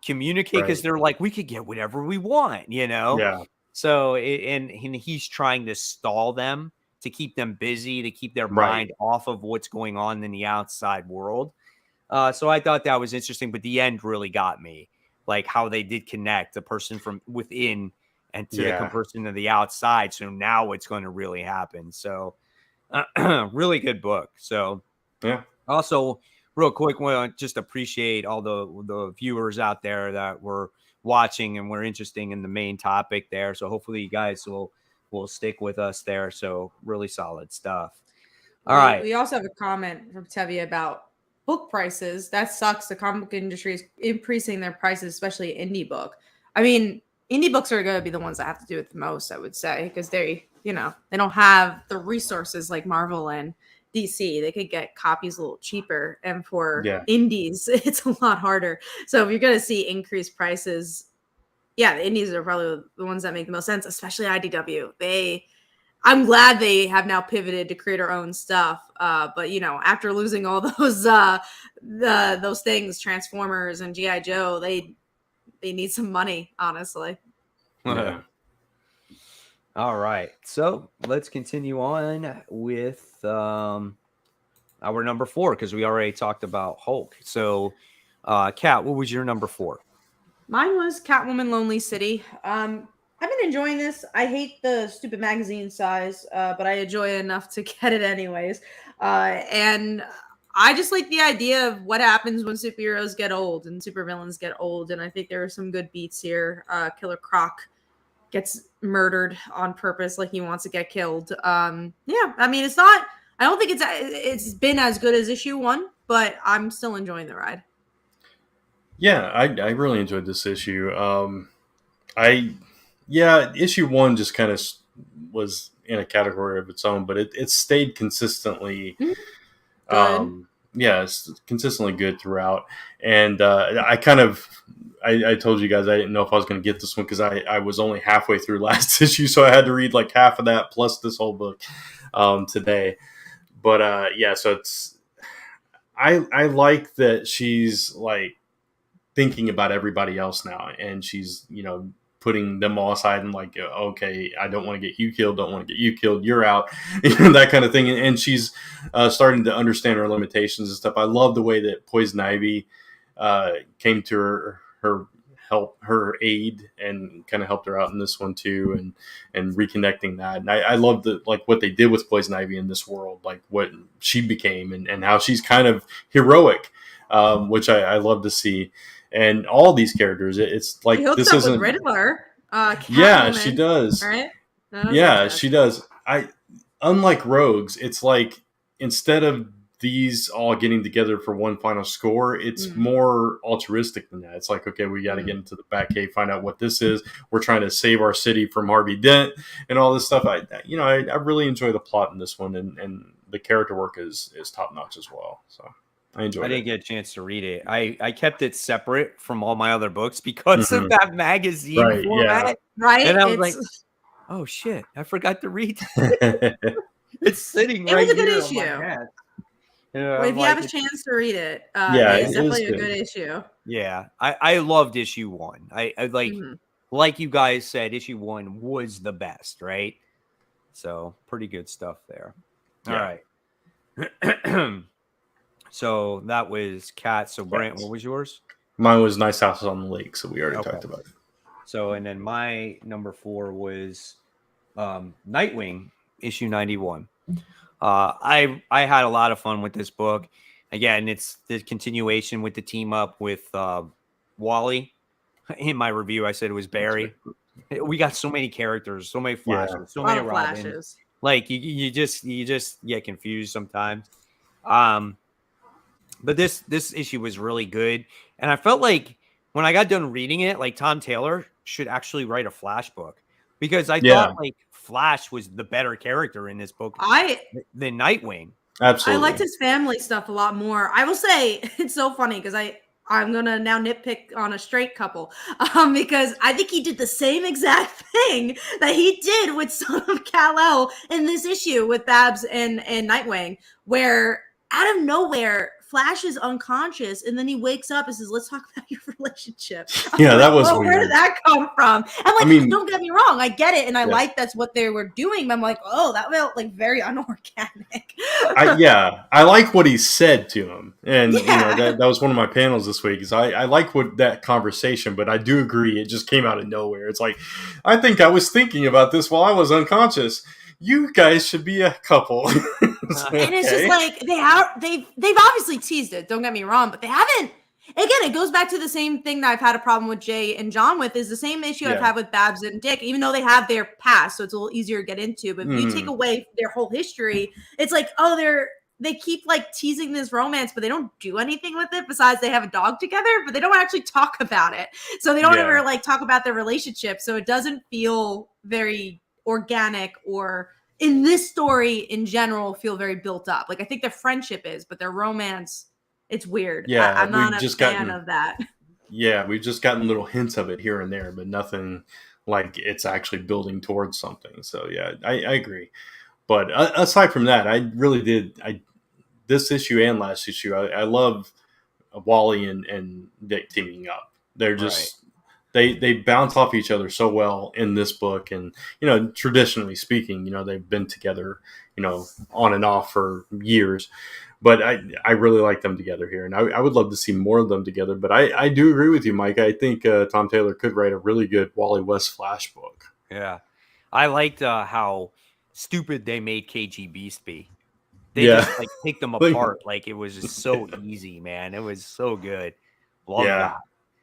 communicate because they're like, we could get whatever we want, Yeah. So and he's trying to stall them, to keep them busy, to keep their mind off of what's going on in the outside world. So I thought that was interesting, but the end really got me, like how they did connect the person from within and to the person to the outside. So now it's going to really happen. So really good book. So also real quick, want to just appreciate all the viewers out there that were watching and were interested in the main topic there. So hopefully you guys will stick with us there. So really solid stuff. All right. We also have a comment from Tevye about book prices. That sucks. The comic book industry is increasing their prices, especially indie book. I mean, indie books are going to be the ones that have to do it the most, I would say, because they don't have the resources like Marvel and DC. They could get copies a little cheaper, and for indies, it's a lot harder. So if you're going to see increased prices, the indies are probably the ones that make the most sense, especially IDW. I'm glad they have now pivoted to create our own stuff. But after losing all those things, Transformers and G.I. Joe, they need some money, honestly. Yeah. All right. So let's continue on with our number 4, because we already talked about Hulk. So Kat, what was your number 4? Mine was Catwoman Lonely City. I've been enjoying this. I hate the stupid magazine size, but I enjoy it enough to get it anyways. And I just like the idea of what happens when superheroes get old and supervillains get old. And I think there are some good beats here. Killer Croc gets murdered on purpose, like he wants to get killed. I mean, it's not. I don't think it's been as good as issue 1, but I'm still enjoying the ride. Yeah, I really enjoyed this issue. Issue 1 just kind of was in a category of its own, but it stayed consistently. Good. It's consistently good throughout. And I kind of I told you guys I didn't know if I was going to get this one because I was only halfway through last issue, so I had to read like half of that plus this whole book today. But yeah, so it's I like that she's like thinking about everybody else now, and she's putting them all aside and like, okay, I don't want to get you killed, don't want to get you killed, you're out, that kind of thing. And she's starting to understand her limitations and stuff. I love the way that Poison Ivy came to her aid and kind of helped her out in this one too, and reconnecting that. And I love what they did with Poison Ivy in this world, like what she became and how she's kind of heroic, which I love to see. And all these characters, it's like this isn't with Riddler. Yeah, she does. All right. Yeah, she does. Unlike Rogues, it's like instead of these all getting together for one final score, it's more altruistic than that. It's like, okay, we got to get into the Batcave, find out what this is. We're trying to save our city from Harvey Dent and all this stuff. I really enjoy the plot in this one, and the character work is top notch as well. So I enjoyed it. I didn't get a chance to read it. I kept it separate from all my other books because of that magazine format. Yeah. Right. And I was like, oh shit, I forgot to read it. It's sitting right here. It was a good issue. Well, if you have a chance to read it, it's definitely a good issue. Yeah. I loved issue 1. I like you guys said, issue 1 was the best, right? So pretty good stuff there. Yeah. All right. So that was Cat. So Brant, what was yours? Mine was Nice House on the Lake. So we already talked about it. So, and then my number 4 was Nightwing issue 91. I had a lot of fun with this book. Again, it's the continuation with the team up with Wally. In my review, I said it was Barry. We got so many characters, so many flashes, so many flashes. Like you just get confused sometimes. But this issue was really good, and I felt like when I got done reading it, like Tom Taylor should actually write a Flash book, because I thought like Flash was the better character in this book than Nightwing. Absolutely, I liked his family stuff a lot more. I will say it's so funny because I'm gonna now nitpick on a straight couple because I think he did the same exact thing that he did with Son of Kal-El in this issue with Babs and Nightwing, where out of nowhere Flash is unconscious and then he wakes up and says, "Let's talk about your relationship." That was weird. Where did that come from? And don't get me wrong, I get it, and I like that's what they were doing. But I'm like, oh, that felt like very unorganic. I like what he said to him, and that was one of my panels this week. Is I like what that conversation, but I do agree it just came out of nowhere. It's like, I think I was thinking about this while I was unconscious. You guys should be a couple. And it's just like they've obviously teased it, don't get me wrong, but they haven't. Again, it goes back to the same thing that I've had a problem with Jay and John with, is the same issue I've had with Babs and Dick, even though they have their past, so it's a little easier to get into. But if you take away their whole history, it's like, they keep like teasing this romance, but they don't do anything with it besides they have a dog together, but they don't actually talk about it. So they don't ever like talk about their relationship. So it doesn't feel very organic, or in this story in general feel very built up. Like I think their friendship is, but their romance, it's weird. I'm not a fan of that. Yeah, we've just gotten little hints of it here and there, but nothing like it's actually building towards something. So yeah, I agree. But aside from that, I really did. This issue and last issue, I love Wally and Dick teaming up. They're just they bounce off each other so well in this book, and traditionally speaking, they've been together, on and off for years. But I really like them together here, and I would love to see more of them together. But I do agree with you, Mike. I think Tom Taylor could write a really good Wally West Flash book. Yeah, I liked how stupid they made KG Beast be. They just like picked them apart like it was just so easy, man. It was so good. Love that.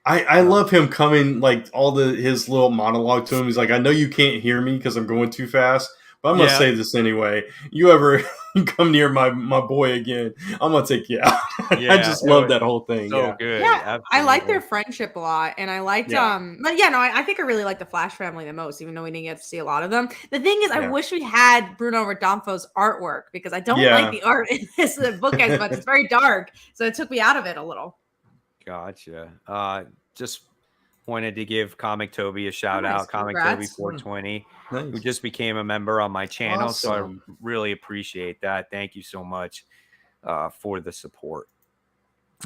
I love him coming, like his little monologue to him. He's like, I know you can't hear me because I'm going too fast, but I'm going to say this anyway. You ever come near my boy again, I'm going to take you out. I just love that whole thing. So good. Yeah, I like their friendship a lot. And I liked, I think I really like the Flash family the most, even though we didn't get to see a lot of them. The thing is, I wish we had Bruno Rodolfo's artwork, because I don't like the art in this book as much. It's very dark. So it took me out of it a little. Gotcha. Just wanted to give Comic Toby a shout Nice, out. Comic congrats. Toby 420, who Nice. just became a member on my channel. Awesome. So I really appreciate that. Thank you so much for the support.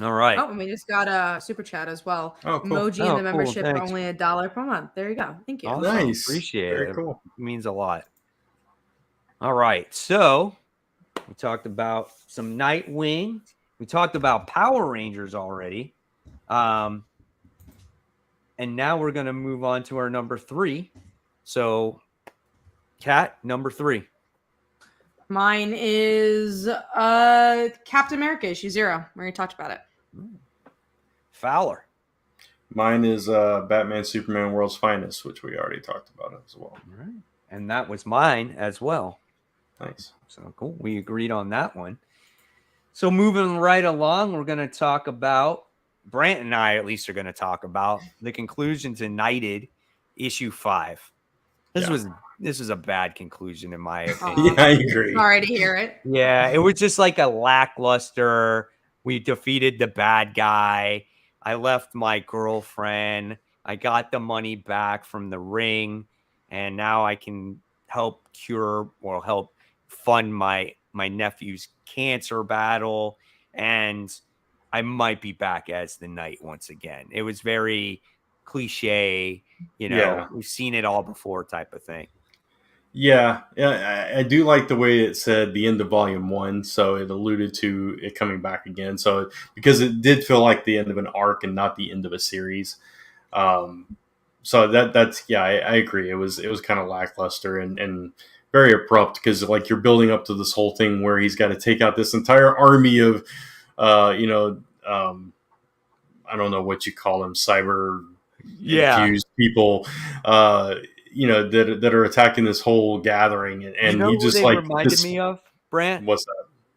All right. Oh, and we just got a super chat as well. Oh, cool. Emoji Oh, and the cool, membership are thanks. only $1 per month. There you go. Thank you. Awesome. Nice. Appreciate Very it. cool. It means a lot. All right. So we talked about some Nightwing. We talked about Power Rangers already. And now we're going to move on to our number 3. So, Kat, number 3. Mine is Captain America issue 0. We already talked about it. Fowler. Mine is Batman Superman World's Finest, which we already talked about as well. All right. And that was mine as well. Nice. So cool. We agreed on that one. So moving right along, we're going to talk about, Brant and I at least are going to talk about the conclusion to Knighted issue 5. This was a bad conclusion in my opinion. Yeah, I agree. Sorry to hear it. Yeah, it was just like a lackluster. We defeated the bad guy. I left my girlfriend. I got the money back from the ring, and now I can help fund my nephew's cancer battle, and I might be back as the Knight once again. It was very cliche, we've seen it all before type of thing. Yeah, I do like the way it said the end of volume 1, so it alluded to it coming back again. So because it did feel like the end of an arc and not the end of a series. So that's I agree. It was kind of lackluster and very abrupt because like you're building up to this whole thing where he's got to take out this entire army of I don't know what you call them, cyber infused people. That are attacking this whole gathering, and he just like reminded me of, Brant. What's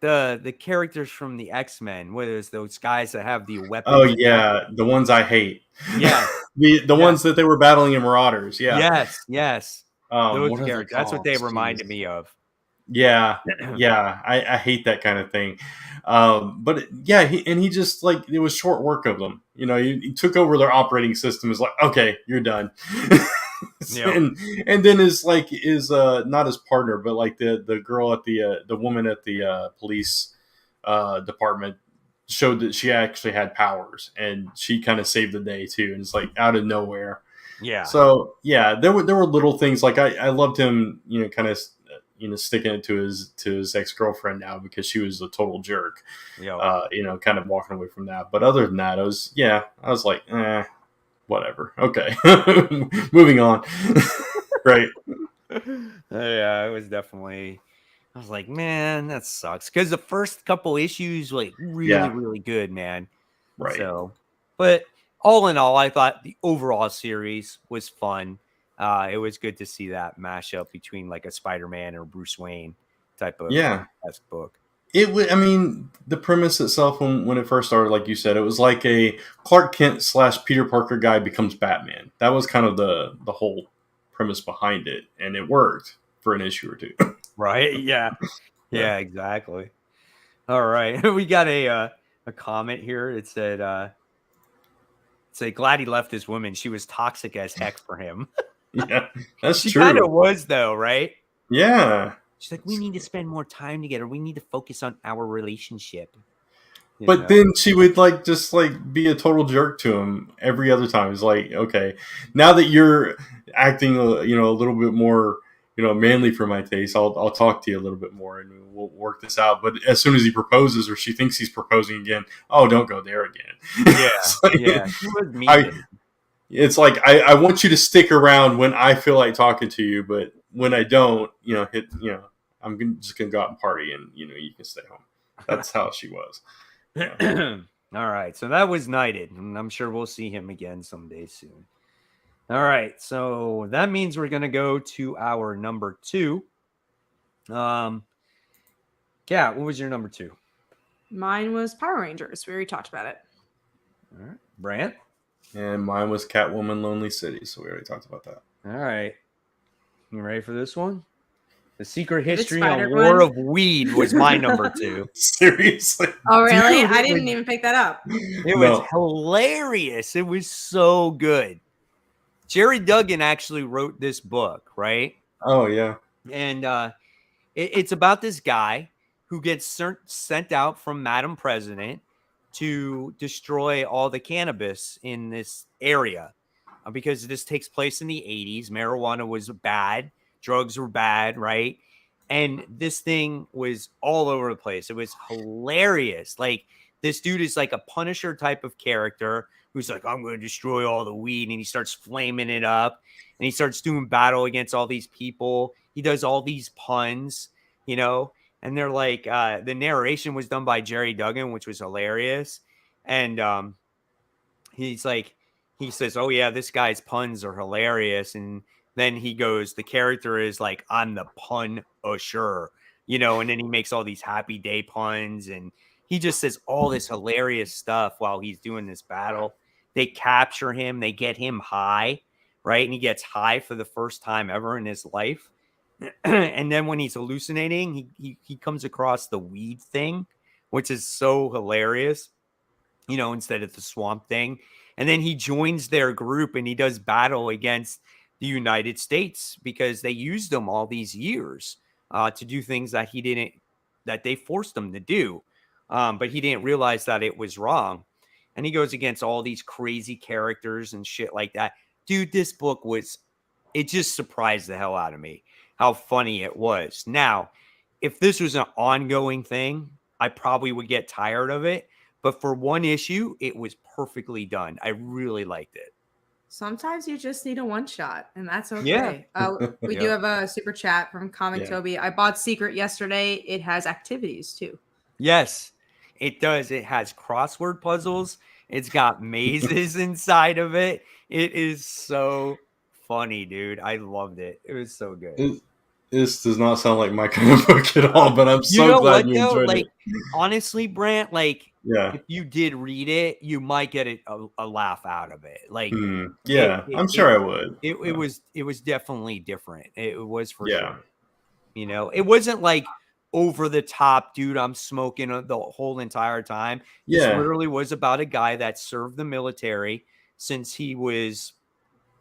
that? The characters from the X-Men, whether it's those guys that have the weapons. Oh yeah, the ones I hate. Yeah, the ones that they were battling in Marauders. Yeah. Yes. Those characters. That's what they reminded me of. Yeah. I hate that kind of thing. But yeah, he just like it was short work of them. He took over their operating system. Is like, okay, you're done. Yep. And then is not his partner, but like the girl at the woman at the police department showed that she actually had powers, and she kind of saved the day too. And it's like out of nowhere. Yeah. So yeah, there were little things like I loved him, kind of sticking it to his ex-girlfriend now because she was a total jerk. Yep. Kind of walking away from that. But other than that, I was like, whatever. Okay. Moving on. Right. Yeah, it was definitely, I was like, man, that sucks. Because the first couple issues, like, really good, man. Right. So, but all in all, I thought the overall series was fun. It was good to see that mashup between like a Spider-Man or Bruce Wayne type of book. The premise itself when it first started, like you said, it was like a Clark Kent / Peter Parker guy becomes Batman. That was kind of the whole premise behind it, and it worked for an issue or two. Right? Yeah. Yeah, exactly. All right. We got a comment here. It said, glad he left his woman. She was toxic as heck for him. Yeah, that's she true. She kind of was, though, right? Yeah. She's like, we need to spend more time together. We need to focus on our relationship. But then she would just be a total jerk to him every other time. It's like, okay, now that you're acting, a little bit more, manly for my taste, I'll talk to you a little bit more and we'll work this out. But as soon as he proposes or she thinks he's proposing again, oh, don't go there again. Yeah. She was mean. It's like, I want you to stick around when I feel like talking to you, but when I don't, I'm just going to go out and party and, you can stay home. That's how she was. Yeah. All right. So that was Knighted. And I'm sure we'll see him again someday soon. All right. So that means we're going to go to our number 2. Kat, what was your number 2? Mine was Power Rangers. We already talked about it. All right. Brant? And mine was Catwoman Lonely City. So we already talked about that. All right. You ready for this one? The Secret History on War of Weed was my number 2. Seriously? Oh, really? Dude, I didn't even pick that up. It was hilarious. It was so good. Jerry Duggan actually wrote this book, right? Oh yeah. And it's about this guy who gets sent out from Madam President to destroy all the cannabis in this area because this takes place in the 80s. Marijuana was bad, drugs were bad, right? And this thing was all over the place. It was hilarious. Like, this dude is like a Punisher type of character who's like, I'm going to destroy all the weed. And he starts flaming it up and he starts doing battle against all these people. He does all these puns, you know, and they're like, the narration was done by Jerry Duggan, which was hilarious. And he's like, he says, oh yeah, this guy's puns are hilarious. And then he goes, the character is like, I'm the pun usher, you know, and then he makes all these happy day puns and he just says all this hilarious stuff while he's doing this battle. They capture him, they get him high, right? And he gets high for the first time ever in his life. And then when he's hallucinating, he comes across the weed thing, which is so hilarious, you know, instead of the swamp thing. And then he joins their group and he does battle against the United States because they used him all these years to do things that that they forced him to do. But he didn't realize that it was wrong. And he goes against all these crazy characters and shit like that. Dude, this book it just surprised the hell out of me how funny it was. Now, if this was an ongoing thing, I probably would get tired of it. But for one issue, it was perfectly done. I really liked it. Sometimes you just need a one shot, and that's okay. Yeah. We do have a super chat from Comic Toby. I bought Secret yesterday. It has activities too. Yes, it does. It has crossword puzzles. It's got mazes inside of it. It is so funny, dude. I loved it. It was so good. This does not sound like my kind of book at all, but I'm so glad you enjoyed it. Honestly, Brant, like, yeah, if you did read it, you might get a laugh out of it. Like, I'm sure I would. It was definitely different. It was for sure. You know, it wasn't like over the top, dude. I'm smoking the whole entire time. This literally was about a guy that served the military since he was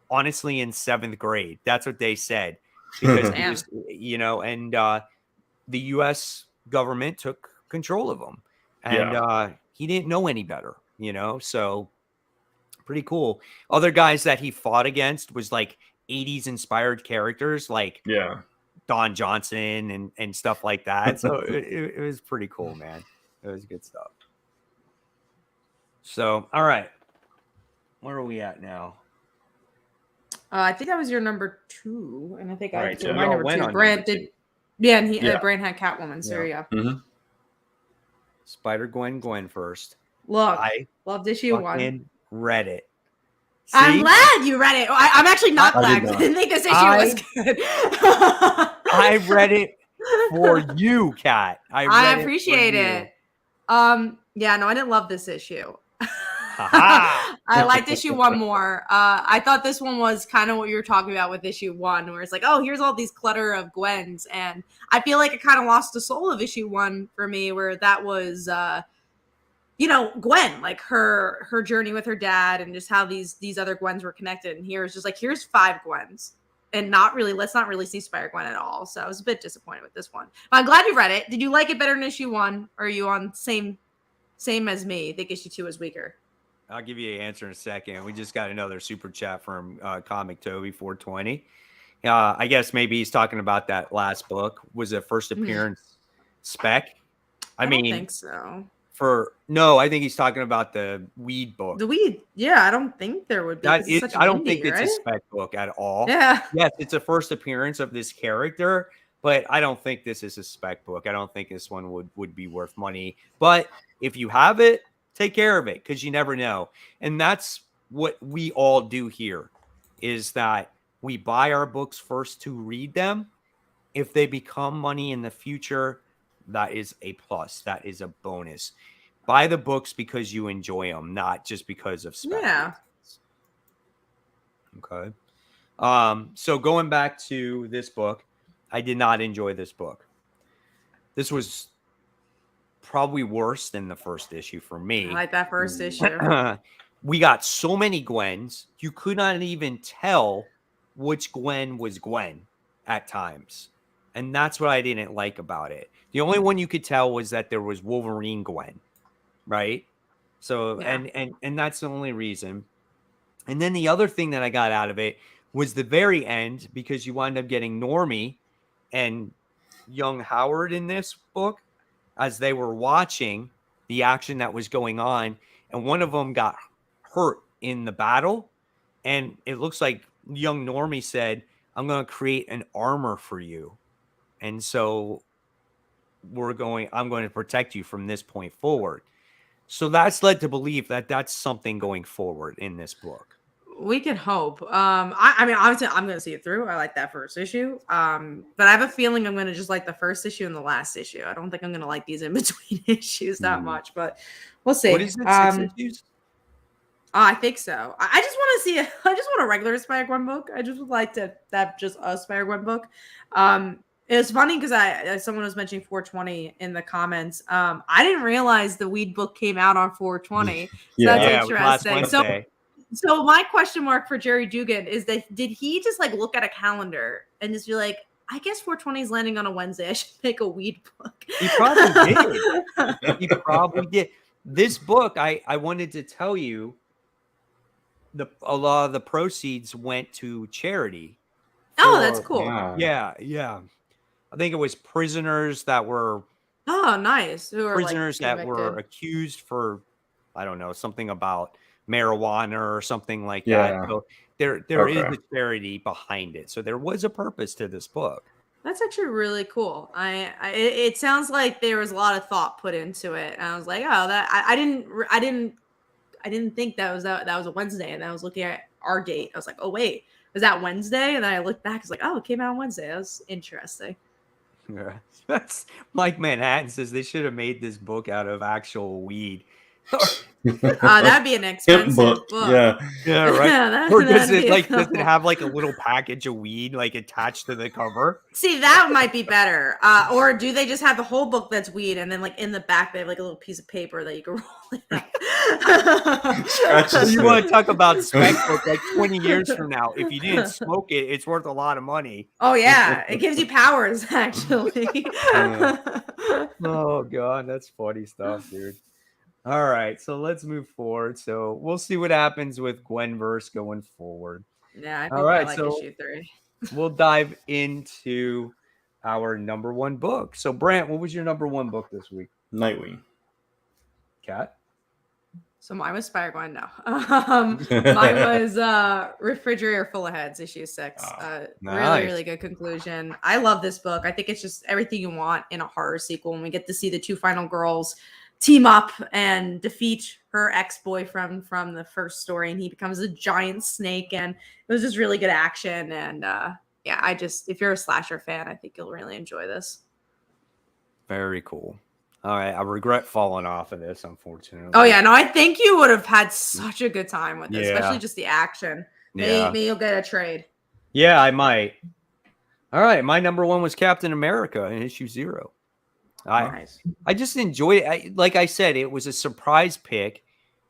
honestly in 7th grade. That's what they said. Because he was, you know, and the U.S. government took control of him, and he didn't know any better, you know. So pretty cool. Other guys that he fought against was like 80s inspired characters, like Don Johnson and stuff like that. So it was pretty cool, man. It was good stuff. So, all right, where are we at now? I think that was your number 2, and I think I did my number 2. Brant did, and Brant had Catwoman. So Spider-Gwen first. Look, I loved issue 1. Read it. See? I'm glad you read it. I'm actually not glad. I didn't think this issue was good. I read it for you, Kat. I appreciate it. Yeah, no, I didn't love this issue. I liked issue 1 more. I thought this one was kind of what you were talking about with issue 1, where it's like, oh, here's all these clutter of Gwens, and I feel like it kind of lost the soul of issue 1 for me, where that was, you know, Gwen, like her journey with her dad, and just how these other Gwens were connected. And here it's just like, here's 5 Gwens, and let's not really see Spider-Gwen at all. So I was a bit disappointed with this one. But I'm glad you read it. Did you like it better than issue 1, or are you on same as me? I think issue 2 was weaker. I'll give you an answer in a second. We just got another super chat from Comic Toby 420. I guess maybe he's talking about that last book. Was it first appearance spec? I don't think so. I think he's talking about the weed book. The weed, yeah. I don't think there would be. I don't think it's a spec book at all. Yeah. Yes, it's a first appearance of this character, but I don't think this is a spec book. I don't think this one would be worth money. But if you have it, take care of it, because you never know. And that's what we all do here, is that we buy our books first to read them. If they become money in the future, that is a plus. That is a bonus. Buy the books because you enjoy them, not just because of spec. Yeah. Okay. So going back to this book, I did not enjoy this book. This was probably worse than the first issue for me. I like that first issue. we got so many Gwens, you could not even tell which Gwen was Gwen at times. And that's what I didn't like about it. The only one you could tell was that there was Wolverine Gwen, right? So Yeah. and that's the only reason. And then the other thing that I got out of it was the very end, because you wind up getting Normie and young Howard in this book as they were watching the action that was going on, and one of them got hurt in the battle, and it looks like young Normie said, I'm going to create an armor for you, and so I'm going to protect you from this point forward. So that's led to believe that that's something going forward in this book. We can hope. I mean, obviously, I'm going to see it through. I like that first issue. But I have a feeling I'm going to just like the first issue and the last issue. I don't think I'm going to like these in between issues that much, but we'll see. What is it? 6 issues? I think so. I just want to see. I just want a regular Spider-Gwen book. I just would like to have just a Spider-Gwen book. It was funny because someone was mentioning 420 in the comments. I didn't realize the Weed book came out on 420. So that's interesting. So my question mark for Jerry Dugan is that did he just like look at a calendar and just be like, I guess 420 is landing on a Wednesday. I should make a Weed book. He probably did. He probably did. This book, I wanted to tell you, a lot of the proceeds went to charity. That's cool. Yeah. I think it was prisoners that were nice. Who are prisoners that were accused for, I don't know, something about marijuana or something like that. So there is a charity behind it. So there was a purpose to this book. That's actually really cool. It sounds like there was a lot of thought put into it. And I was like, oh, that I didn't think that was a Wednesday. And I was looking at our date. I was like, oh wait, was that Wednesday? And then I looked back. I was like, oh, it came out on Wednesday. That was interesting. Yeah. That's Mike Manhattan says they should have made this book out of actual weed. That'd be an expensive book. Yeah, right. Or does it have like a little package of weed like attached to the cover? See, that might be better. Or do they just have the whole book that's weed, and then like in the back they have like a little piece of paper that you can roll it up? You want to talk about spec book like 20 years from now? If you didn't smoke it, it's worth a lot of money. Oh yeah, it gives you powers actually. Oh god, that's funny stuff, dude. All right, so let's move forward. So we'll see what happens with Gwenverse going forward. Yeah, I think I like issue 3. We'll dive into our number one book. So Brant, what was your number one book this week? Nightwing. Kat? So mine was Spider-Gwen. No, mine was Refrigerator Full of Heads, issue 6. Nice. Really good conclusion. I love this book. I think it's just everything you want in a horror sequel. And we get to see the 2 final girls team up and defeat her ex-boyfriend from the first story, and he becomes a giant snake, and it was just really good action. And if you're a slasher fan, I think you'll really enjoy this. Very cool. All right, I regret falling off of this, unfortunately. Oh yeah, no, I think you would have had such a good time with this, especially just the action. Maybe you'll get a trade. Yeah, I might. All right, my number one was Captain America in issue 0. Nice. I just enjoyed it. Like I said, it was a surprise pick.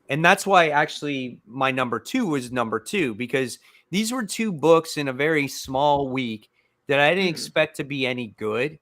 And that's why actually my number 2 was number 2, because these were 2 books in a very small week that I didn't expect to be any good.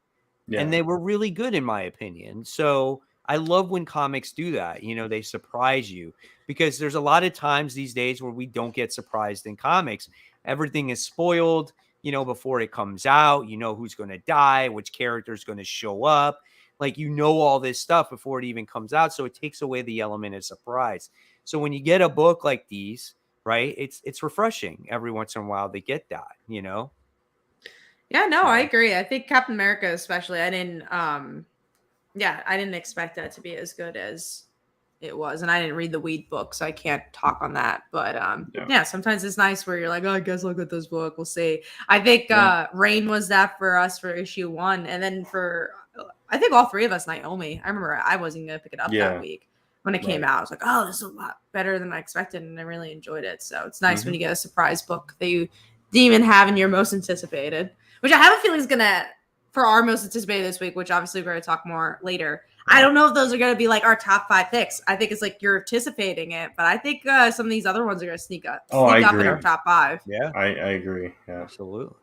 Yeah. And they were really good in my opinion. So I love when comics do that. You know, they surprise you, because there's a lot of times these days where we don't get surprised in comics. Everything is spoiled, you know, before it comes out. You know who's going to die, which character is going to show up. Like, you know, all this stuff before it even comes out. So it takes away the element of surprise. So when you get a book like these, right, it's refreshing every once in a while to get that, you know? Yeah, no, I agree. I think Captain America, especially, I didn't expect that to be as good as it was. And I didn't read the Weed book, so I can't talk on that. But sometimes it's nice where you're like, oh, I guess I'll get this book. We'll see. I think Rain was that for us for issue 1. And then I think all 3 of us, Naomi. I remember I wasn't going to pick it up that week when it came out. I was like, oh, this is a lot better than I expected, and I really enjoyed it. So it's nice when you get a surprise book that you didn't even have in your most anticipated, which I have a feeling is going to, for our most anticipated this week, which obviously we're going to talk more later. I don't know if those are going to be like our top 5 picks. I think it's like you're anticipating it, but I think some of these other ones are going to sneak up in our top 5. Yeah, I agree. Yeah, absolutely.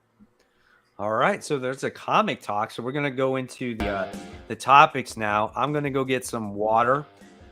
All right, so there's a comic talk. So we're gonna go into the topics now. I'm gonna go get some water,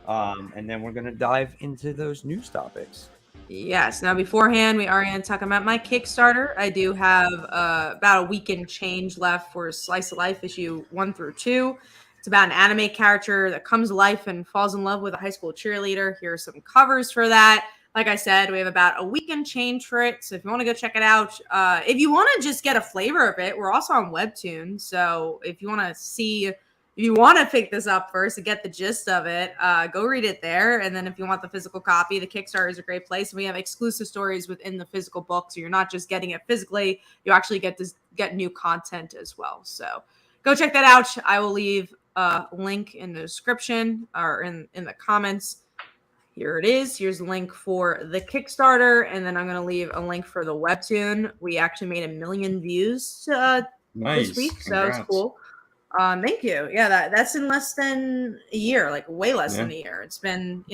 and then we're gonna dive into those news topics. Yes. Now, beforehand, we are going to talk about my Kickstarter. I do have about a week and change left for Slice of Life issue 1 through 2. It's about an anime character that comes to life and falls in love with a high school cheerleader. Here are some covers for that. Like I said, we have about a week and change for it. So if you want to go check it out, if you want to just get a flavor of it, we're also on Webtoon. So if you want to see, if you want to pick this up first and get the gist of it, go read it there. And then if you want the physical copy, the Kickstarter is a great place. We have exclusive stories within the physical book. So you're not just getting it physically, you actually get to get new content as well. So go check that out. I will leave a link in the description or in the comments. Here it is. Here's a link for the Kickstarter, and then I'm going to leave a link for the Webtoon. We actually made 1 million views this week, so it's cool. Thank you. Yeah, that's in less than a year, like way less than a year. It's been,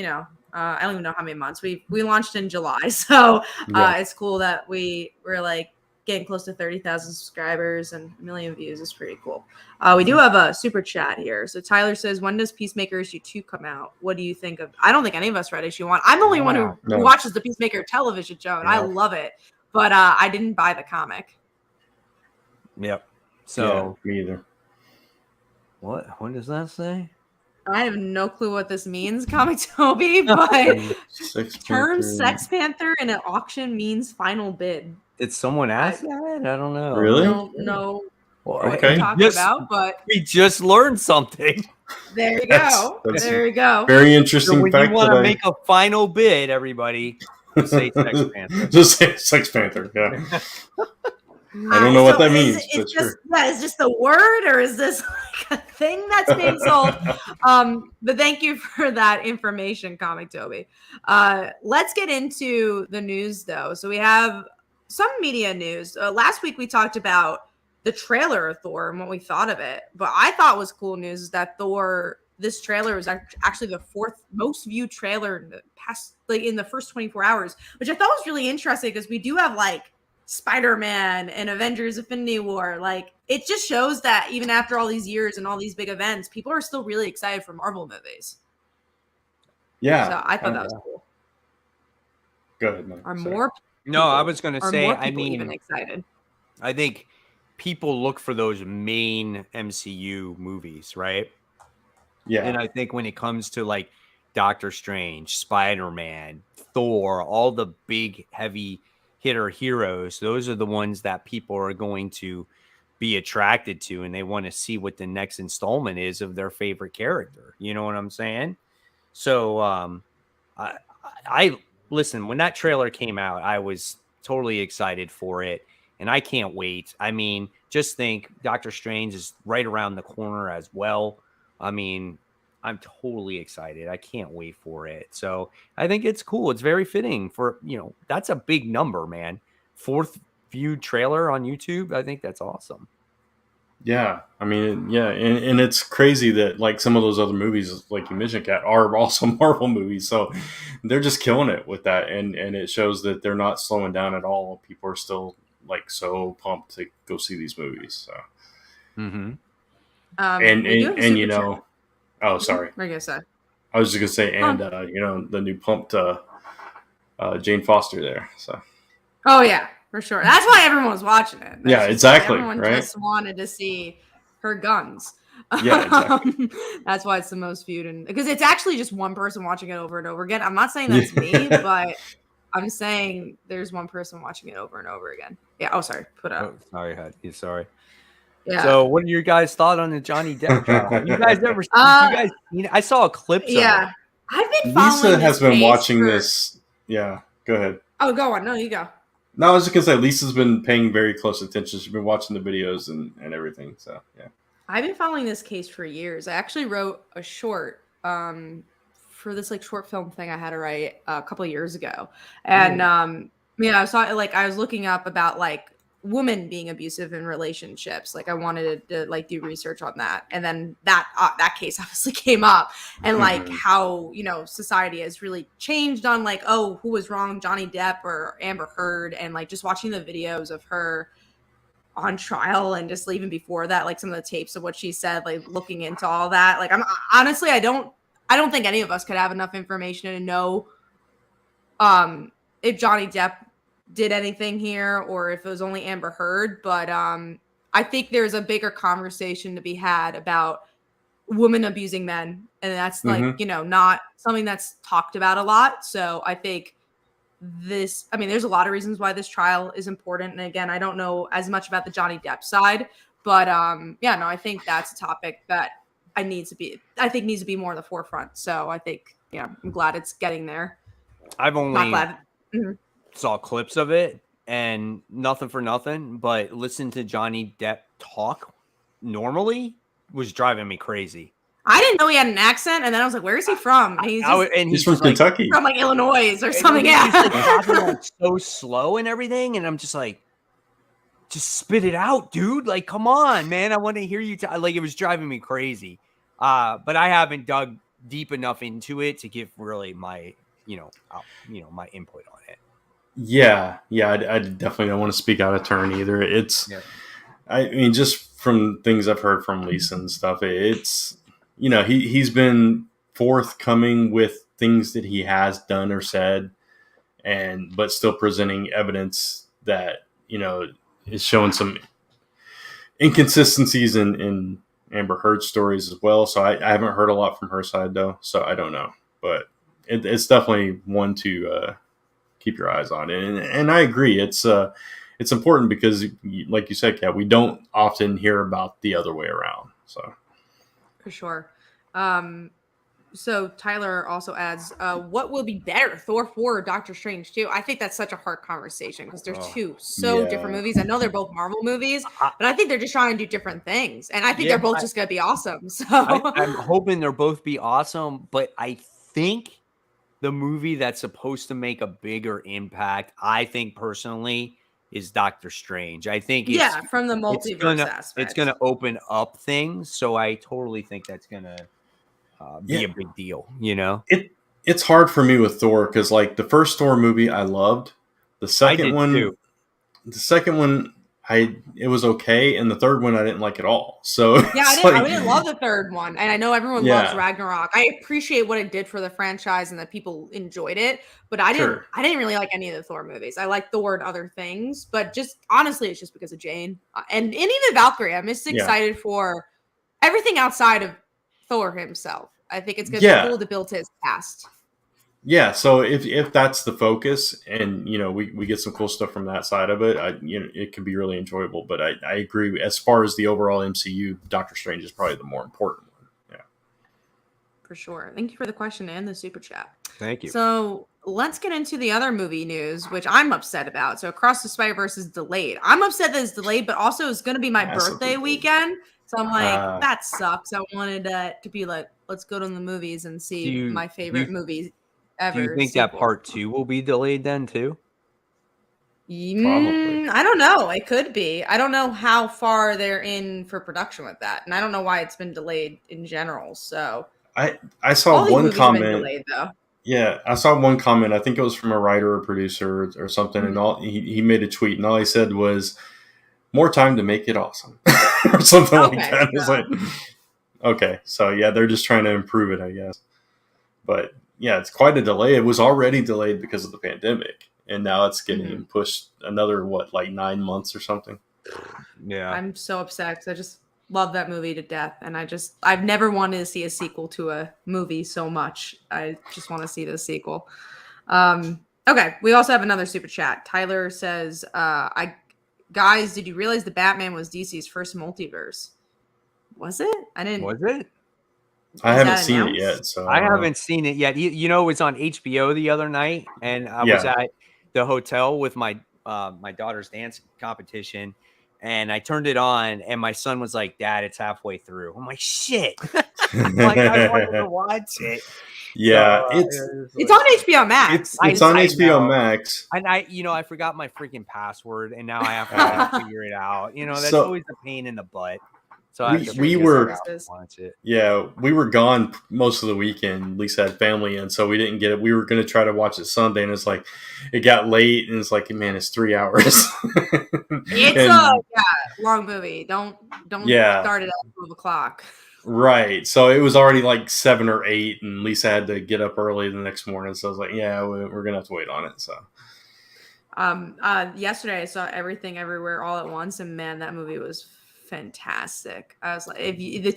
I don't even know how many months. We launched in July, so it's cool that we're like getting close to 30,000 subscribers and 1 million views is pretty cool. We do have a super chat here. So Tyler says, when does Peacemaker issue 2 come out? What do you think of? I don't think any of us read issue 1. I'm the only one who watches the Peacemaker television show, and I love it. But I didn't buy the comic. Yep. So me either. What does that say? I have no clue what this means, Comic Toby, but term Sex Panther in an auction means final bid. Did someone ask that? I don't know. Really? I don't know what you're talking about, but we just learned something. There you go. There you go. Very interesting so when fact. You want to make a final bid, everybody, just say Sex Panther. Just say Sex Panther. Yeah. I don't know what that means. Is this the word, or is this like a thing that's being sold? But thank you for that information, Comic Toby. Let's get into the news, though. So we have some media news. Last week we talked about the trailer of Thor and what we thought of it. But I thought was cool news is that this trailer was actually the 4th most viewed trailer in the past, like in the first 24 hours, which I thought was really interesting because we do have like Spider-Man and Avengers Infinity War. Like, it just shows that even after all these years and all these big events, people are still really excited for Marvel movies. Yeah. So I thought that was cool. Go ahead, Mike. I was going to say, I mean, even excited. I think people look for those main MCU movies, right? Yeah. And I think when it comes to like Doctor Strange, Spider-Man, Thor, all the big heavy hitter heroes, those are the ones that people are going to be attracted to, and they want to see what the next installment is of their favorite character. You know what I'm saying? So I listen, when that trailer came out, I was totally excited for it, and I can't wait. I mean, just think Doctor Strange is right around the corner as well. I mean, I'm totally excited. I can't wait for it. So I think it's cool. It's very fitting for, that's a big number, man. 4th viewed trailer on YouTube. I think that's awesome. Yeah. I mean, yeah. And it's crazy that like some of those other movies, like you mentioned, Kat, are also Marvel movies. So they're just killing it with that. And it shows that they're not slowing down at all. People are still like so pumped to go see these movies. So, and oh, sorry. What are you gonna say? I was just gonna say, and the new pumped Jane Foster there. So. Oh yeah, for sure. That's why everyone was watching it. Exactly. Everyone just wanted to see her guns. Yeah, exactly. That's why it's the most viewed, and because it's actually just one person watching it over and over again. I'm not saying that's me, but I'm saying there's one person watching it over and over again. Yeah. Oh, sorry. Put up. Oh, sorry, Huddy. Sorry. Yeah. So, what are your guys' thoughts on the Johnny Depp trial? You guys ever? I saw a clip. Yeah, I've been following. Lisa has been watching this. Yeah, go ahead. Oh, go on. No, you go. No, I was just gonna say Lisa's been paying very close attention. She's been watching the videos and everything. So yeah, I've been following this case for years. I actually wrote a short for this like short film thing I had to write a couple of years ago, and I saw like I was looking up about like women being abusive in relationships. Like I wanted to like do research on that, and then that case obviously came up, and like how society has really changed on like, oh, who was wrong, Johnny Depp or Amber Heard, and like just watching the videos of her on trial, and just even before that, like some of the tapes of what she said, like looking into all that. Like I'm honestly, I don't think any of us could have enough information to know if Johnny Depp did anything here or if it was only Amber Heard. But I think there's a bigger conversation to be had about women abusing men. And that's like, not something that's talked about a lot. So I think there's a lot of reasons why this trial is important. And again, I don't know as much about the Johnny Depp side, but I think that's a topic that needs to be more in the forefront. So I think, I'm glad it's getting there. I've only saw clips of it, and nothing for nothing, but listen to Johnny Depp talk normally was driving me crazy. I didn't know he had an accent, and then I was like, "Where is he from?" And he's from Kentucky, from like Illinois or something. Yeah, he's like talking like so slow and everything, and I'm just like, just spit it out, dude! Like, come on, man! I want to hear you. Like, it was driving me crazy. But I haven't dug deep enough into it to give really my my input on it. Yeah, I definitely don't want to speak out of turn either. I mean, just from things I've heard from Lisa and stuff, it's he's been forthcoming with things that he has done or said, but still presenting evidence that is showing some inconsistencies in Amber Heard's stories as well. So I haven't heard a lot from her side though, so I don't know, but it's definitely one to keep your eyes on. And I agree, it's important because, like you said, Kat, we don't often hear about the other way around. So for sure. So Tyler also adds, what will be better, Thor 4 or Doctor Strange 2? I think that's such a hard conversation because they're two different movies. I know they're both Marvel movies, but I think they're just trying to do different things. And I think they're both just going to be awesome. So I'm hoping they'll both be awesome, but I think the movie that's supposed to make a bigger impact, I think personally, is Doctor Strange. I think from the multiverse aspect. It's going to open up things. So I totally think that's going to be a big deal, It's hard for me with Thor because like the first Thor movie I loved. The second one too. The second one it was okay, and the third one I didn't like at all. So I didn't love the third one, and I know everyone loves Ragnarok. I appreciate what it did for the franchise and that people enjoyed it, but I didn't really like any of the Thor movies. I like Thor and other things, but just honestly, it's just because of Jane and even Valkyrie. I'm just excited for everything outside of Thor himself. I think it's going to be cool to build his past. Yeah, so if that's the focus, and we get some cool stuff from that side of it, it can be really enjoyable. But I agree. As far as the overall MCU, Doctor Strange is probably the more important one. Yeah, for sure. Thank you for the question and the super chat. Thank you. So let's get into the other movie news, which I'm upset about. So Across the Spider-Verse is delayed. I'm upset that it's delayed, but also it's going to be my birthday weekend. So I'm like, that sucks. I wanted to be like, let's go to the movies and see my favorite movies ever. Do you think that part 2 will be delayed then too? Probably. I don't know. It could be. I don't know how far they're in for production with that, and I don't know why it's been delayed in general. So I saw one comment. Delayed, though. Yeah, I saw one comment. I think it was from a writer or producer or something, and he made a tweet, and all he said was, "More time to make it awesome," or something like that. It's like, okay, so they're just trying to improve it, I guess. But it's quite a delay. It was already delayed because of the pandemic, and now it's getting pushed another 9 months or something. Yeah, I'm so upset because I just love that movie to death, and I've never wanted to see a sequel to a movie so much. I just want to see the sequel. Okay, we also have another super chat. Tyler says, guys, did you realize the Batman was DC's first multiverse? Was it? I didn't. Was it? I haven't seen it yet. So I haven't seen it yet. It's on HBO the other night, and I was at the hotel with my daughter's dance competition, and I turned it on, and my son was like, "Dad, it's halfway through." I'm like, "Shit!" I wanted to watch it. Yeah, It's on HBO Max. it's on I HBO know. Max. And I forgot my freaking password, and now I have to figure it out. That's So- always a pain in the butt. So I have to we figure were- that out and watch it. Yeah, we were gone most of the weekend. Lisa had family, and so we didn't get it. We were going to try to watch it Sunday, and it's like it got late, and it's like, man, it's 3 hours. It's And- a long movie. Don't Yeah. start it at 12:00. Right. So it was already like 7 or 8, and Lisa had to get up early the next morning. So I was like, yeah, we're gonna have to wait on it. So Yesterday I saw Everything Everywhere All at Once, and man, that movie was fantastic. I was like,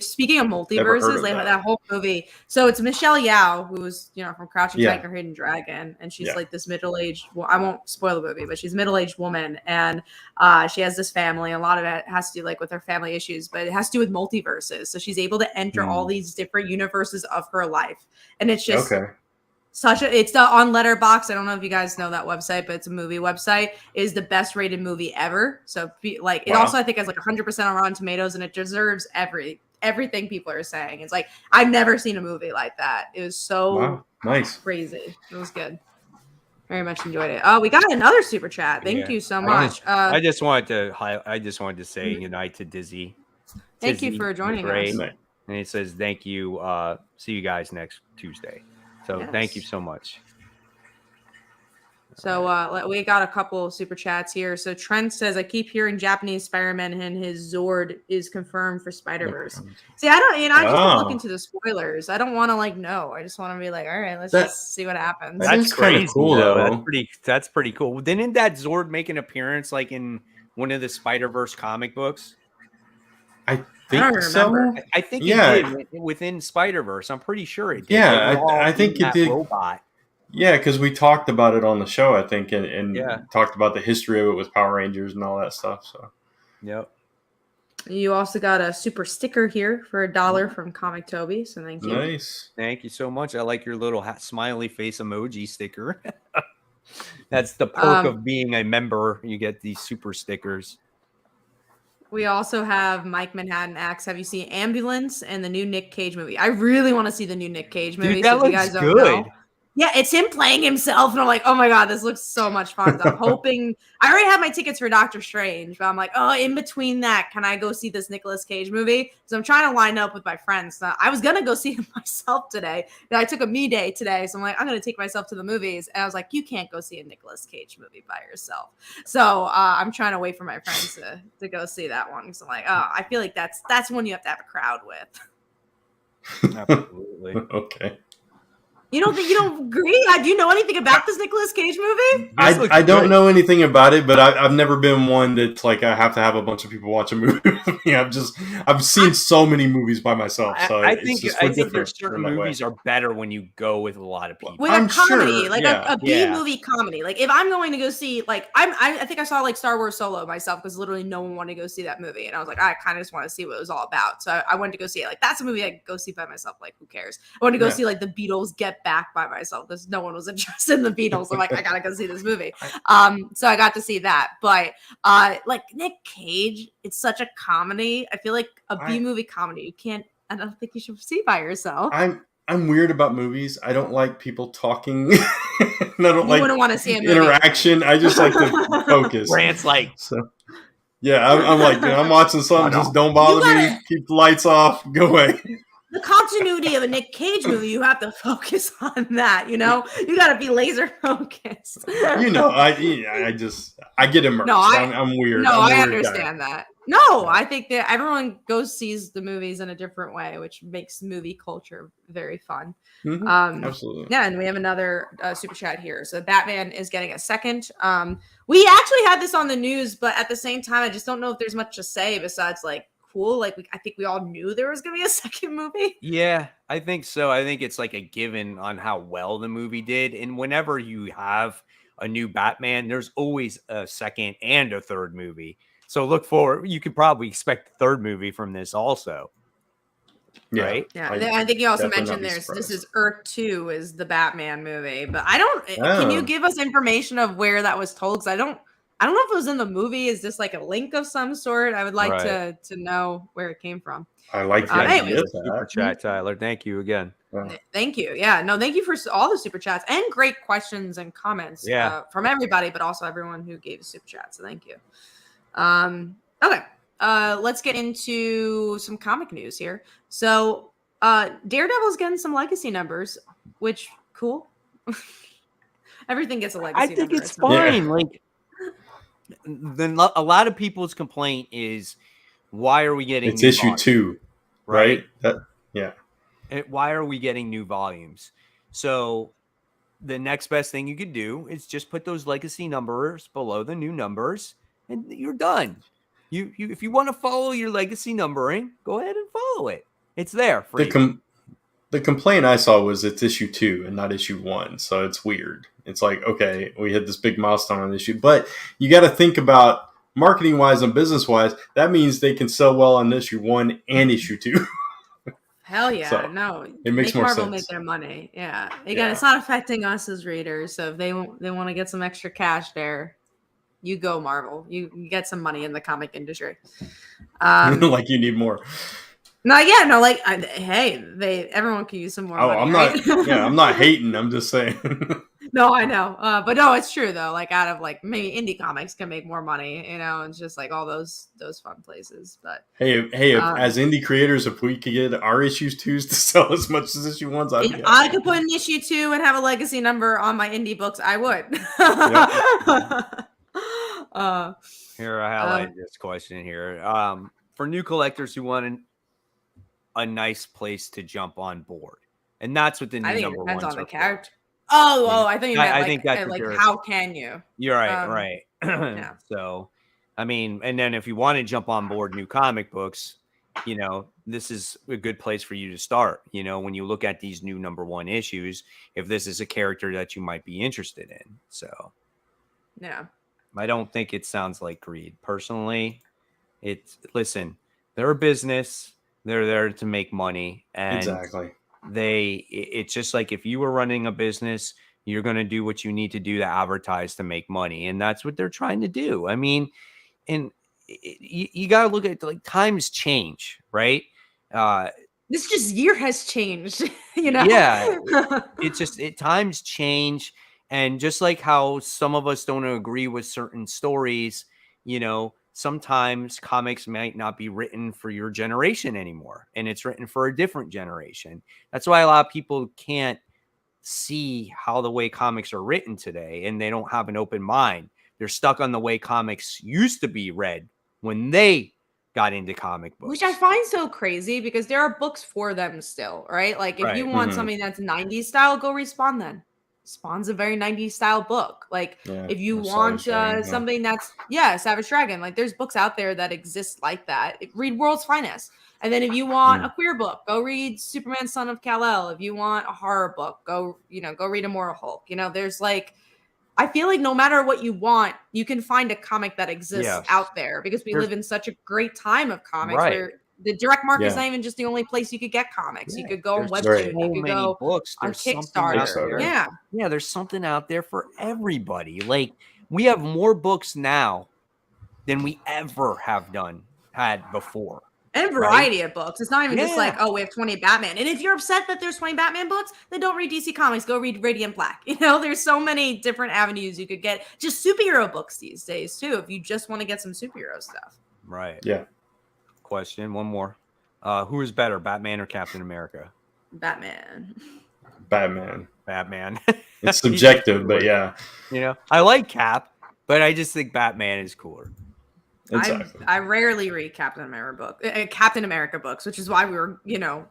speaking of multiverses, that whole movie. So it's Michelle Yeoh, who was from Crouching Tiger, Hidden Dragon, and she's like this middle-aged. Well, I won't spoil the movie, but she's a middle-aged woman, and she has this family. A lot of it has to do like with her family issues, but it has to do with multiverses. So she's able to enter all these different universes of her life, and it's just it's on Letterboxd. I don't know if you guys know that website, but it's a movie website. It is the best rated movie ever. So it also I think has like 100% on Rotten Tomatoes, and it deserves everything people are saying. It's like I've never seen a movie like that. It was so nice, crazy. It was good. Very much enjoyed it. Oh, we got another super chat. Thank you so much. I just wanted to say Unite to Dizzy. Thank you for joining us. And it says thank you. See you guys next Tuesday. So thank you so much. So we got a couple of super chats here. So Trent says, I keep hearing Japanese Spider-Man and his Zord is confirmed for Spider-Verse. See, I just don't look into the spoilers. I don't want to know. I just want to be like, all right, let's just see what happens. That's crazy, cool though. That's pretty cool. Didn't that Zord make an appearance like in one of the Spider-Verse comic books? I think so. I think it did within Spider-Verse. I'm pretty sure it did. Yeah, I think it did. Robot. Yeah, because we talked about it on the show, I think, and talked about the history of it with Power Rangers and all that stuff. So, yep. You also got a super sticker here for $1 from Comic Toby. So thank you. Nice. Thank you so much. I like your little smiley face emoji sticker. That's the perk of being a member. You get these super stickers. We also have Mike Manhattan asks, have you seen Ambulance and the new Nick Cage movie? I really want to see the new Nick Cage movie. Dude, that looks you guys don't good. know. Yeah, it's him playing himself. And I'm like, oh my God, this looks so much fun. So I'm hoping I already have my tickets for Doctor Strange, but I'm like, oh, in between that, can I go see this Nicolas Cage movie? So I'm trying to line up with my friends. So I was going to go see him myself today. And I took a me day today. So I'm like, I'm going to take myself to the movies. And I was like, you can't go see a Nicolas Cage movie by yourself. So I'm trying to wait for my friends to go see that one. So I'm like, oh, I feel like that's one you have to have a crowd with. Absolutely. Okay. You don't agree? Do you know anything about this Nicolas Cage movie? I don't know anything about it, but I've never been one that's like I have to have a bunch of people watch a movie with me. I've seen so many movies by myself. So I think there's certain movies are better when you go with a lot of people. With a comedy, a B movie comedy. Like if I'm going to go see, I think I saw Star Wars Solo myself because literally no one wanted to go see that movie, and I was like, I kind of just want to see what it was all about. So I went to go see it. Like that's a movie I could go see by myself. Like who cares? I wanted to go see the Beatles Get Back by myself because no one was interested in the Beatles. I'm like, I gotta go see this movie. So I got to see that. But Nick Cage, it's such a comedy. I feel like a B movie comedy. I don't think you should see by yourself. I'm weird about movies. I don't like people talking. I don't wouldn't want to see an interaction. I just like to focus. Grant's so. Yeah, I'm like, dude, I'm watching something. Just don't bother me. Keep the lights off. Go away. The continuity of a Nick Cage movie, you have to focus on that. You got to be laser focused. I get immersed. No, I'm weird. No, I understand that. No, I think that everyone sees the movies in a different way, which makes movie culture very fun. Mm-hmm. Absolutely. Yeah, and we have another super chat here. So Batman is getting a second. We actually had this on the news, but at the same time, I just don't know if there's much to say besides cool. I think we all knew there was going to be a second movie. Yeah, I think so. I think it's like a given on how well the movie did. And whenever you have a new Batman, there's always a second and a third movie. So look forward. You could probably expect the third movie from this also. Yeah. Right? Yeah. I think you also mentioned this is Earth 2 is the Batman movie, but can you give us information of where that was told? Because I don't know if it was in the movie. Is this like a link of some sort? I would like to know where it came from. I like the idea. Super chat, Tyler. Thank you again. Thank you. Yeah, no, thank you for all the super chats and great questions and comments from everybody, but also everyone who gave a super chat. So thank you. Okay, let's get into some comic news here. So Daredevil's getting some legacy numbers, which cool. Everything gets a legacy. I think it's fine. Like, a lot of people's complaint is, why are we getting? It's issue volumes? 2, right? Why are we getting new volumes? So the next best thing you could do is just put those legacy numbers below the new numbers, and you're done. You if you want to follow your legacy numbering, go ahead and follow it. It's there for you. The complaint I saw was it's issue 2 and not issue 1, so it's weird. It's like, okay, we hit this big milestone on issue, but you got to think about marketing wise and business wise. That means they can sell well on issue 1 and issue 2. Hell yeah, so no, it makes more Marvel sense. Make their money. Yeah, again, it's not affecting us as readers. So if they want to get some extra cash there, you go Marvel. You get some money in the comic industry. Like you need more. No, yeah, no, like, hey, everyone can use some more money. I'm right? not. Yeah, I'm not hating. I'm just saying. No, I know, but no, it's true though. Like, out of like maybe indie comics can make more money, you know, it's just like all those fun places. But hey, as indie creators, if we could get our issues 2s to sell as much as issue 1s, if I could put an issue 2 and have a legacy number on my indie books, I would. Here, I highlighted this question here. For new collectors who want a nice place to jump on board, and that's what the new number ones on the are character. Oh, I think you meant I think that's like how can you? You're right, right. Yeah. So, I mean, and then if you want to jump on board new comic books, you know, this is a good place for you to start. You know, when you look at these new number 1 issues, if this is a character that you might be interested in. So, yeah, I don't think it sounds like greed. Personally, listen, they're a business. They're there to make money, and exactly. It's just like if you were running a business, you're going to do what you need to do to advertise to make money, and that's what they're trying to do. I mean, and you got to look at, like, times change, right? This just year has changed, you know. Yeah, it's just times change, and just like how some of us don't agree with certain stories, you know, sometimes comics might not be written for your generation anymore, and it's written for a different generation. That's why a lot of people can't see how the way comics are written today, and they don't have an open mind. They're stuck on the way comics used to be read when they got into comic books. Which I find so crazy because there are books for them still, right? Like if you want something that's 90s style, go read Spawn then. Spawn's a very 90s style book. Like if you want something that's Savage Dragon, like there's books out there that exist like that. Read World's Finest. And then if you want a queer book, go read Superman Son of Kal-El. If you want a horror book, go read Immortal Hulk. You know, there's like, I feel like no matter what you want, you can find a comic that exists out there because we live in such a great time of comics where the direct market is not even just the only place you could get comics. You could go on Webtoon, you could go books. on Kickstarter. Yeah, there's something out there for everybody. Like, we have more books now than we ever had before. And a variety of books. It's not even just like, oh, we have 20 Batman. And if you're upset that there's 20 Batman books, then don't read DC Comics. Go read Radiant Black. You know, there's so many different avenues you could get. Just superhero books these days, too, if you just want to get some superhero stuff. Right. Yeah. Question, one more. Who is better, Batman or Captain America? Batman. It's subjective, but yeah. You know, I like Cap, but I just think Batman is cooler. Exactly. I rarely read Captain America books, which is why we were,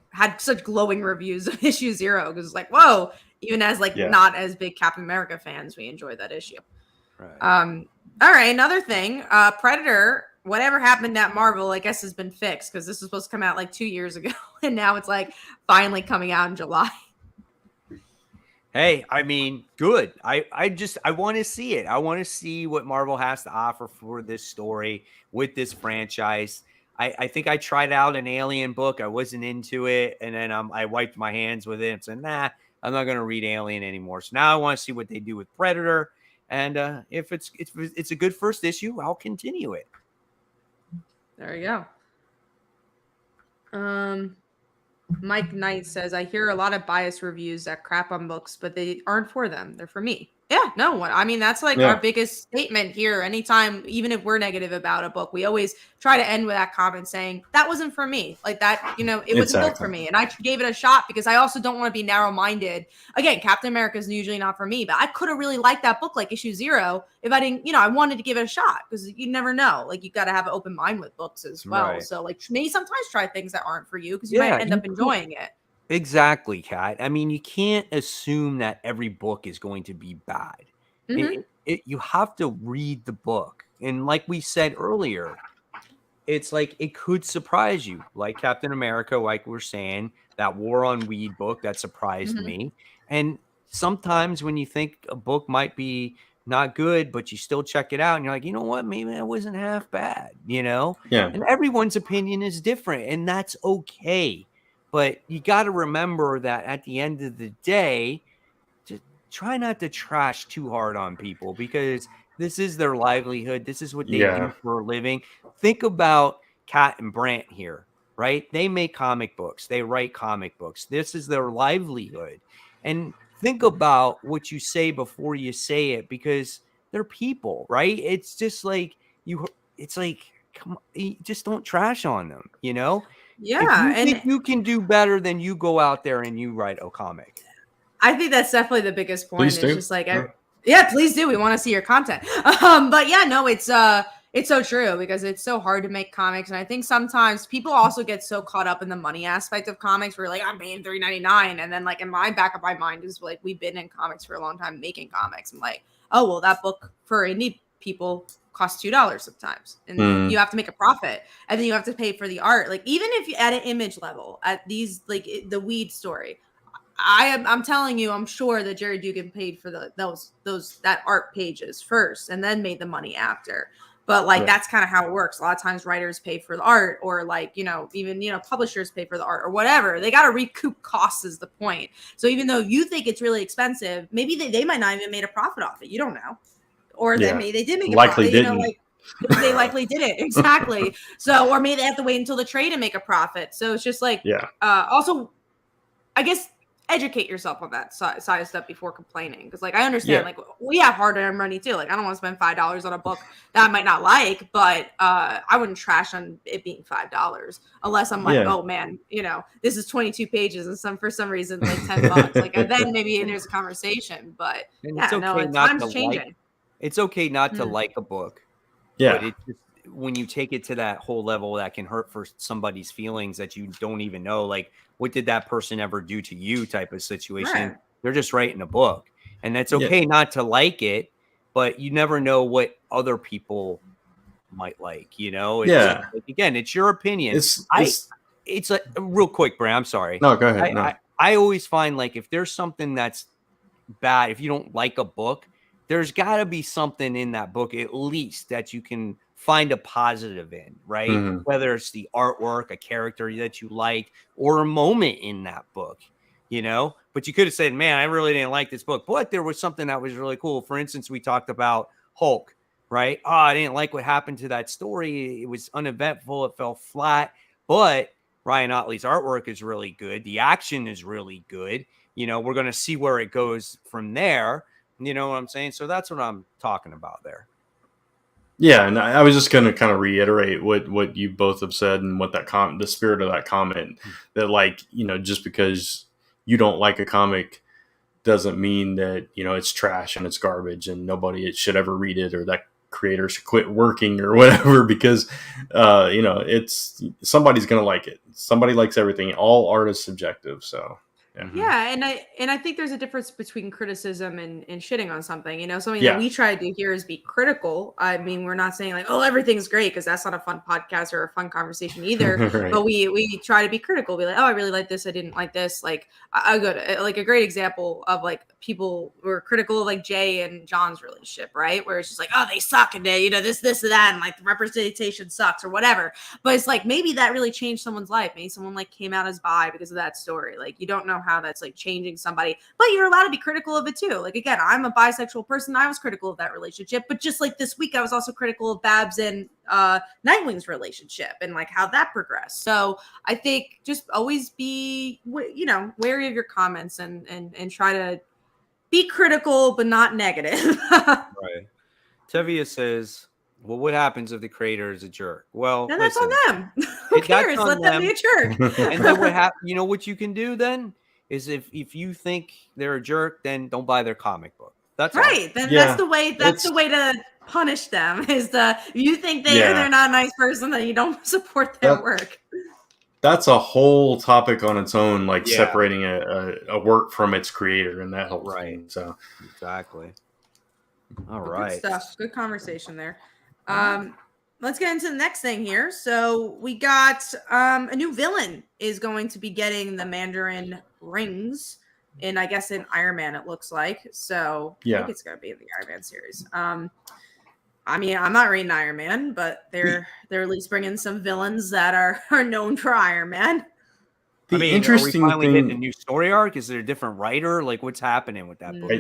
had such glowing reviews of issue 0 because it's like, whoa, even as not as big Captain America fans, we enjoyed that issue. Right. All right, another thing, Predator, whatever happened at Marvel, I guess has been fixed because this was supposed to come out like 2 years ago, and now it's like finally coming out in July. Hey, I mean, good. I want to see it. I want to see what Marvel has to offer for this story with this franchise. I think I tried out an Alien book. I wasn't into it. And then I wiped my hands with it and said, nah, I'm not going to read Alien anymore. So now I want to see what they do with Predator. And if it's a good first issue, I'll continue it. There you go. Mike Knight says, I hear a lot of biased reviews that crap on books, but they aren't for them. They're for me. Yeah, no one. I mean, that's like our Yeah. biggest statement here. Anytime, even if we're negative about a book, we always try to end with that comment saying, that wasn't for me. Like that, it wasn't built for Exactly. me. And I gave it a shot because I also don't want to be narrow minded. Again, Captain America is usually not for me, but I could have really liked that book, like issue 0, if I didn't, I wanted to give it a shot because you never know. Like you got to have an open mind with books as well. Right. So like maybe sometimes try things that aren't for you because you Yeah, might end you up enjoying it. Exactly, Kat. I mean, you can't assume that every book is going to be bad. Mhm. You have to read the book. And like we said earlier, it's like it could surprise you, like Captain America, like we're saying, that War on Weed book that surprised Mhm. me. And sometimes when you think a book might be not good, but you still check it out and you're like, you know what, maybe that wasn't half bad, Yeah. And everyone's opinion is different, and that's okay. But you got to remember that at the end of the day, just try not to trash too hard on people because this is their livelihood. This is what they Yeah. do for a living. Think about Kat and Brant here, right? They make comic books. They write comic books. This is their livelihood. And think about what you say before you say it because they're people, right? It's just like it's like, come on, just don't trash on them, If Yeah, you think and you can do better, then you go out there and you write a comic. I think that's definitely the biggest point. Please It's do. just like, Yeah. yeah, please do. We want to see your content. But yeah, no, it's so true because it's so hard to make comics, and I think sometimes people also get so caught up in the money aspect of comics. Where like I'm paying $3.99, and then like in my back of my mind is like we've been in comics for a long time making comics. I'm like, oh well, that book for indie people costs $2 sometimes, and Mm. you have to make a profit, and then you have to pay for the art. Like even if you at an image level at these like the weed story. I'm telling you, I'm sure that Jerry Dugan paid for those that art pages first and then made the money after. But like Yeah. that's kind of how it works. A lot of times writers pay for the art or like, even publishers pay for the art or whatever. They got to recoup costs is the point. So even though you think it's really expensive, maybe they might not even made a profit off it. You don't know. Or Yeah. maybe they did make a Likely profit, didn't. like they likely didn't. Exactly. So or maybe they have to wait until the trade and make a profit. So it's just like Yeah. also I guess educate yourself on that side of stuff before complaining. Because like I understand, Yeah. like we have hard-earned money too. Like I don't want to spend $5 on a book that I might not like, but I wouldn't trash on it being $5 unless I'm like, Yeah. oh man, this is 22 pages and for some reason like $10. Like and then maybe there's a conversation. But And yeah, no, time's changing. it's okay not to Hmm. like a book, but Yeah. it just when you take it to that whole level that can hurt for somebody's feelings that you don't even know, like what did that person ever do to you type of situation. Right. They're just writing a book. And that's Yeah. okay not to like it, but you never know what other people might like, It's Yeah. like, again, it's your opinion. It's like real quick, Bray, I'm sorry. No, go ahead. No. I always find like if there's something that's bad, if you don't like a book, there's got to be something in that book at least that you can find a positive in, right? Mhm. Whether it's the artwork, a character that you like, or a moment in that book, But you could have said, man, I really didn't like this book, but there was something that was really cool. For instance, we talked about Hulk, right? Oh, I didn't like what happened to that story. It was uneventful. It fell flat, but Ryan Otley's artwork is really good. The action is really good. We're going to see where it goes from there. You know what I'm saying? So that's what I'm talking about there. Yeah, and I was just going to kind of reiterate what you both have said and what the spirit of that comment, that like, just because you don't like a comic doesn't mean that, it's trash and it's garbage and nobody should ever read it or that creator should quit working or whatever, because, it's somebody's going to like it. Somebody likes everything. All art is subjective. So. Yeah. Yeah, and I think there's a difference between criticism and shitting on something. Something Yeah. that we try to do here is be critical. I mean, we're not saying like, oh, everything's great, because that's not a fun podcast or a fun conversation either. Right. But we try to be critical. Be like, oh, I really like this. I didn't like this. Like a great example of like people were critical of like Jay and John's relationship, right? Where it's just like, oh, they suck and they, this and that, and like the representation sucks or whatever. But it's like maybe that really changed someone's life. Maybe someone like came out as bi because of that story. Like you don't know how that's like changing somebody, but you're allowed to be critical of it too. Like, again, I'm a bisexual person. I was critical of that relationship, but just like this week, I was also critical of Babs and Nightwing's relationship and like how that progressed. So I think just always be, wary of your comments and try to be critical, but not negative. Right. Tevia says, well, what happens if the creator is a jerk? Well, then that's on them. Who That's cares? on Let them be a jerk. And then what you can do then is if you think they're a jerk, then don't buy their comic book. That's right. all. Then Yeah, that's the way to punish them is if you think they're not a nice person, then you don't support their work. That's a whole topic on its own, like Yeah. separating a work from its creator and that whole thing. So Exactly. All Good right. stuff. Good conversation there. Let's get into the next thing here. So we got a new villain is going to be getting the Mandarin rings I guess in Iron Man, it looks like. So I think it's going to be in the Iron Man series. I mean, I'm not reading Iron Man, but they're at least bringing some villains that are known for Iron Man. Interesting are we finally thing, hitting a new story arc? Is there a different writer? Like, what's happening with that book?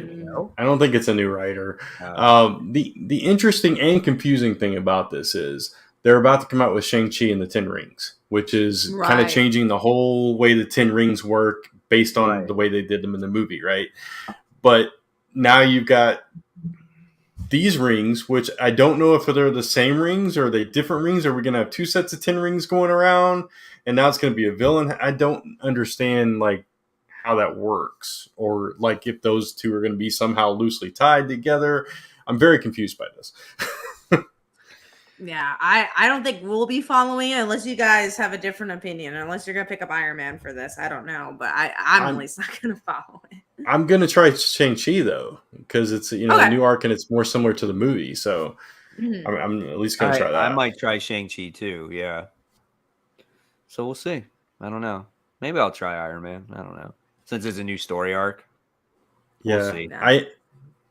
I don't think it's a new writer. The interesting and confusing thing about this is they're about to come out with Shang-Chi and the Ten Rings, which is kind of changing the whole way the Ten Rings work based on the way they did them in the movie, right? But now you've got these rings, which I don't know if they're the same rings or are they different rings. Are we going to have two sets of 10 rings going around and now it's going to be a villain? I don't understand like how that works or like if those two are going to be somehow loosely tied together. I'm very confused by this. Yeah, I don't think we'll be following it unless you guys have a different opinion. Unless you're gonna pick up Iron Man for this, I don't know, but I'm at least not gonna follow it. I'm gonna try Shang-Chi though because it's a new arc and it's more similar to the movie, so I'm at least gonna try that. I might try Shang-Chi too. Yeah. So we'll see. I don't know. Maybe I'll try Iron Man. I don't know since it's a new story arc. We'll see. I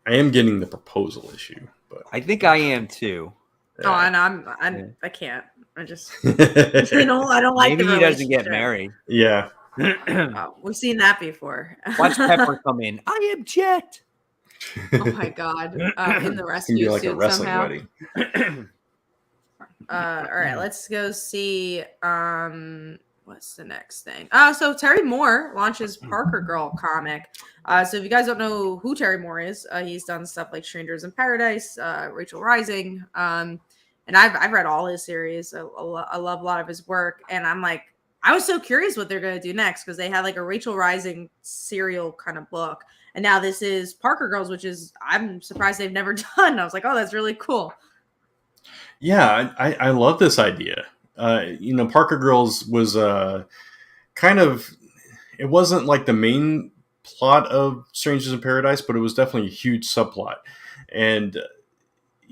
am getting the proposal issue, but I think I am too. Oh, and I can't. I just I don't like. Maybe he doesn't get married. Yeah, we've seen that before. Watch Pepper come in. I object. Oh my god! In the rescue like suit a wrestling somehow. wedding. All right, let's go see. What's the next thing? So Terry Moore launches Parker Girl comic. So if you guys don't know who Terry Moore is, he's done stuff like Strangers in Paradise, Rachel Rising, and I've read all his series. I love a lot of his work, and I was so curious what they're gonna do next because they had like a Rachel Rising serial kind of book, and now this is Parker Girls, which is I'm surprised they've never done. I was like, oh, that's really cool. Yeah, I love this idea. Parker Girls was kind of, it wasn't like the main plot of Strangers in Paradise, but it was definitely a huge subplot. And,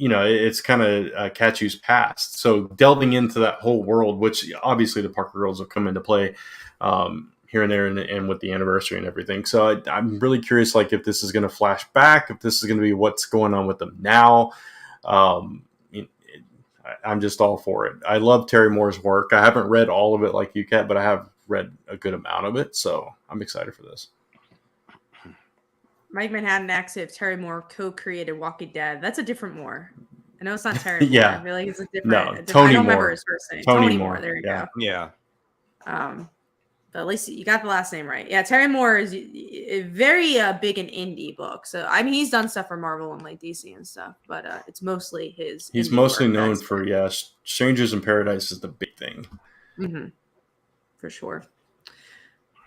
it's kind of Katsu's past. So delving into that whole world, which obviously the Parker Girls will come into play here and there and with the anniversary and everything. So I'm really curious, like if this is going to flash back, if this is going to be what's going on with them now. I'm just all for it. I love Terry Moore's work. I haven't read all of it like you, Kat, but I have read a good amount of it. So I'm excited for this. Mike Manhattan asks if Terry Moore co-created Walking Dead. That's a different Moore. I know it's not Terry Moore. Yeah. I feel like it's a different. No, Tony I don't Moore. remember his first name. Tony Moore. There you go. Yeah. But at least you got the last name right. Yeah, Terry Moore is very big in indie books. So I mean, he's done stuff for Marvel and like DC and stuff, but it's mostly his. He's mostly known for Strangers in Paradise is the big thing. Mm-hmm. For sure.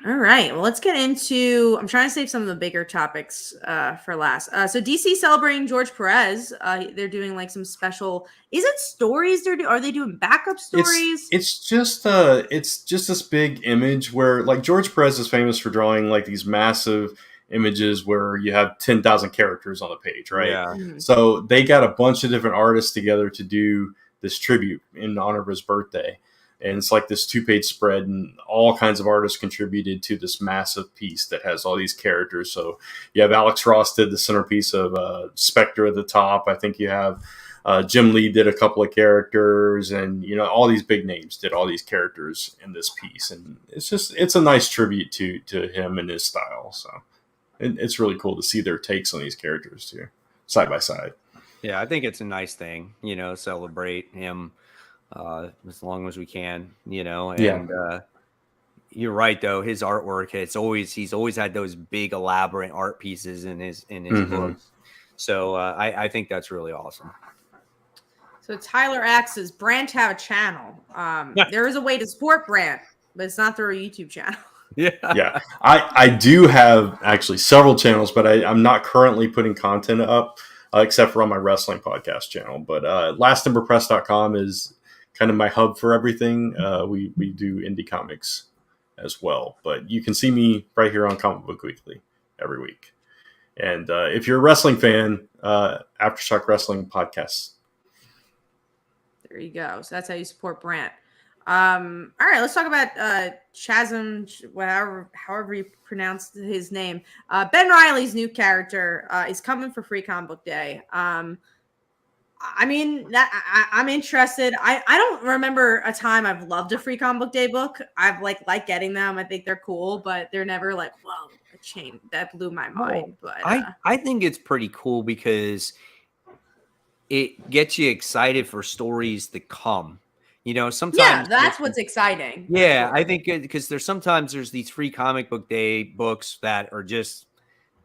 All right. Well, let's get into. I'm trying to save some of the bigger topics for last. So DC celebrating George Perez. They're doing like some special. Is it stories they're doing? Are they doing backup stories? It's just this big image where like George Perez is famous for drawing like these massive images where you have 10,000 characters on the page, right? Yeah. Mm-hmm. So they got a bunch of different artists together to do this tribute in honor of his birthday. And it's like this 2-page spread and all kinds of artists contributed to this massive piece that has all these characters. So you have Alex Ross did the centerpiece of Spectre at the top. I think you have Jim Lee did a couple of characters, and all these big names did all these characters in this piece, and it's a nice tribute to him and his style. So it's really cool to see their takes on these characters too, side by side. Yeah, I think it's a nice thing, celebrate him as long as we can, and you're right though. His artwork, he's always had those big elaborate art pieces in his books. So I think that's really awesome. So Tyler asks, does Brant have a channel? There is a way to support Brant, but it's not through a YouTube channel. Yeah. I do have actually several channels, but I'm not currently putting content up except for on my wrestling podcast channel. But lastnumberpress.com is kind of my hub for everything. We do indie comics as well, but you can see me right here on Comic Book Weekly every week. And if you're a wrestling fan, Aftershock Wrestling Podcast. There you go. So that's how you support Brant. All right, let's talk about Chasm, however you pronounce his name. Ben Reilly's new character is coming for Free Comic Book Day. I'm interested. I don't remember a time I've loved a Free Comic Book Day book. I've like getting them. I think they're cool, but they're never like, whoa, a chain that blew my mind. But I think it's pretty cool because it gets you excited for stories to come. Sometimes that's what's exciting. Yeah, I think because there's these Free Comic Book Day books that are just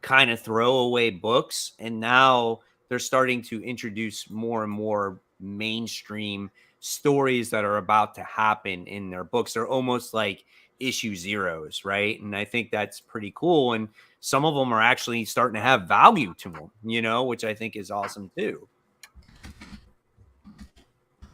kind of throwaway books, and now they're starting to introduce more and more mainstream stories that are about to happen in their books. They're almost like issue zeros, right? And I think that's pretty cool. And some of them are actually starting to have value to them, which I think is awesome too.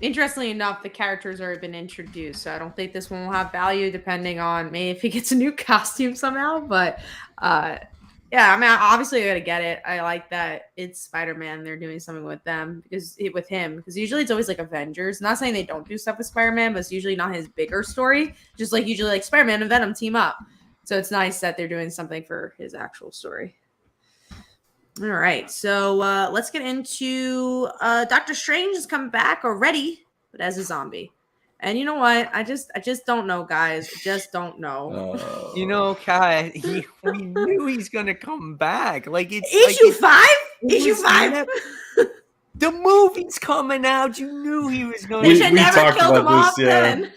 Interestingly enough, the characters already been introduced, so I don't think this one will have value, depending on maybe if he gets a new costume somehow. But obviously I gotta get it. I like that it's Spider-Man. They're doing something with him because usually it's always like Avengers. Not saying they don't do stuff with Spider-Man, but it's usually not his bigger story. Just like usually like Spider-Man and Venom team up. So it's nice that they're doing something for his actual story. All right, so let's get into Doctor Strange is coming back already, but as a zombie. And you know what? I just don't know, guys. Just don't know. Kai, we knew he's gonna come back. Like it's issue 5. Issue 5. The movie's coming out. You knew he was going. They should never killed him off then.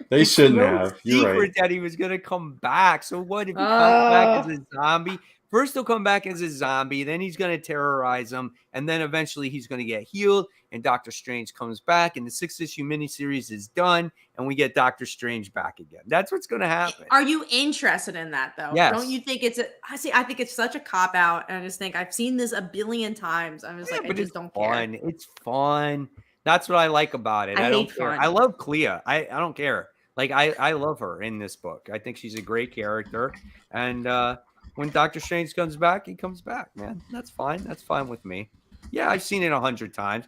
They shouldn't have. You're right. That he was gonna come back. So what if he comes back as a zombie? First, he'll come back as a zombie. Then he's going to terrorize them. And then eventually he's going to get healed. And Doctor Strange comes back. And the 6-issue miniseries is done. And we get Doctor Strange back again. That's what's going to happen. Are you interested in that, though? Yes. Don't you think I think it's such a cop-out. And I just think I've seen this a billion times. I'm just I just don't care. It's fun. That's what I like about it. I don't care. Fun. I love Clea. I don't care. Like, I love her in this book. I think she's a great character. And, when Doctor Strange comes back, he comes back, man. That's fine. That's fine with me. Yeah, I've seen it 100 times.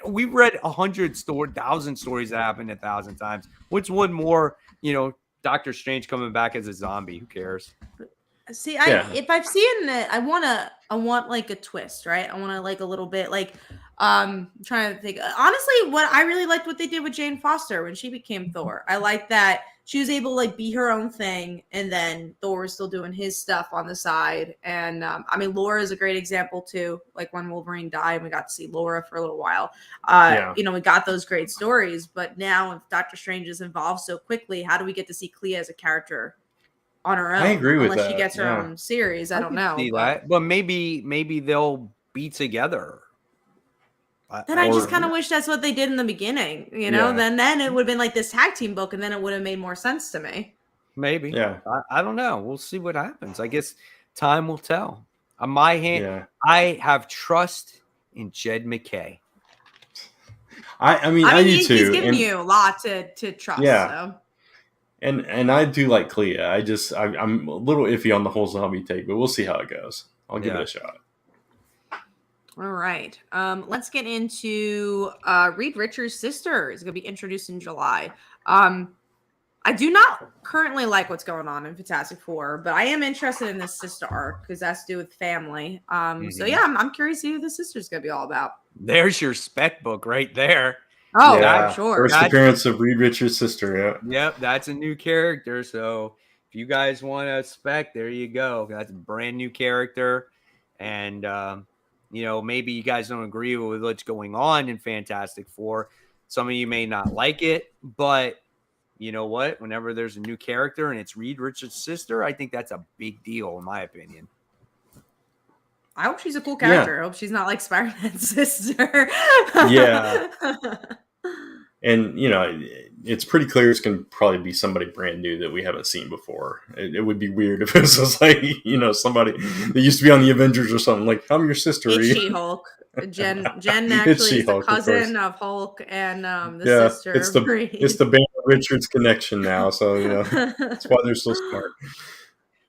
We've read 1,000 stories that happened 1,000 times. Which one more, Doctor Strange coming back as a zombie? Who cares? See, if I've seen it, I want like a twist, right? I want to like a little bit like I'm trying to think. Honestly, what I really liked what they did with Jane Foster when she became Thor. I like that she was able to like be her own thing, and then Thor was still doing his stuff on the side. And Laura is a great example too. Like when Wolverine died, we got to see Laura for a little while. We got those great stories. But now, if Doctor Strange is involved so quickly, how do we get to see Clea as a character on her own? I agree with that. Unless she gets her own series, I don't know. But maybe they'll be together. Then I just kind of wish that's what they did in the beginning, then it would have been like this tag team book, and then it would have made more sense to me. Maybe. Yeah. I don't know. We'll see what happens. I guess time will tell. On my hand, I have trust in Jed McKay. I do too. He's giving you a lot to trust. Yeah. So. And I do like Clea. I'm a little iffy on the whole zombie take, but we'll see how it goes. I'll give it a shot. All right. Let's get into Reed Richards' sister is going to be introduced in July. I do not currently like what's going on in Fantastic Four, but I am interested in this sister arc because that's to do with family. So yeah, I'm curious to see who the sister's gonna be all about. There's your spec book right there. Oh, yeah, for sure. First appearance of Reed Richards' sister. Yeah. Yep, that's a new character. So if you guys want a spec, there you go. That's a brand new character. And, maybe you guys don't agree with what's going on in Fantastic Four. Some of you may not like it, but you know what? Whenever there's a new character and it's Reed Richards' sister, I think that's a big deal, in my opinion. I hope she's a cool character. I hope she's not like Spider-Man's sister. Yeah. And, it's pretty clear it's going to probably be somebody brand new that we haven't seen before. It would be weird if it was like, somebody that used to be on the Avengers or something. Like, I'm your sister. It's She-Hulk. Jen actually is the cousin of Hulk and the sister. It's the Banner Richards connection now. So, that's why they're so smart.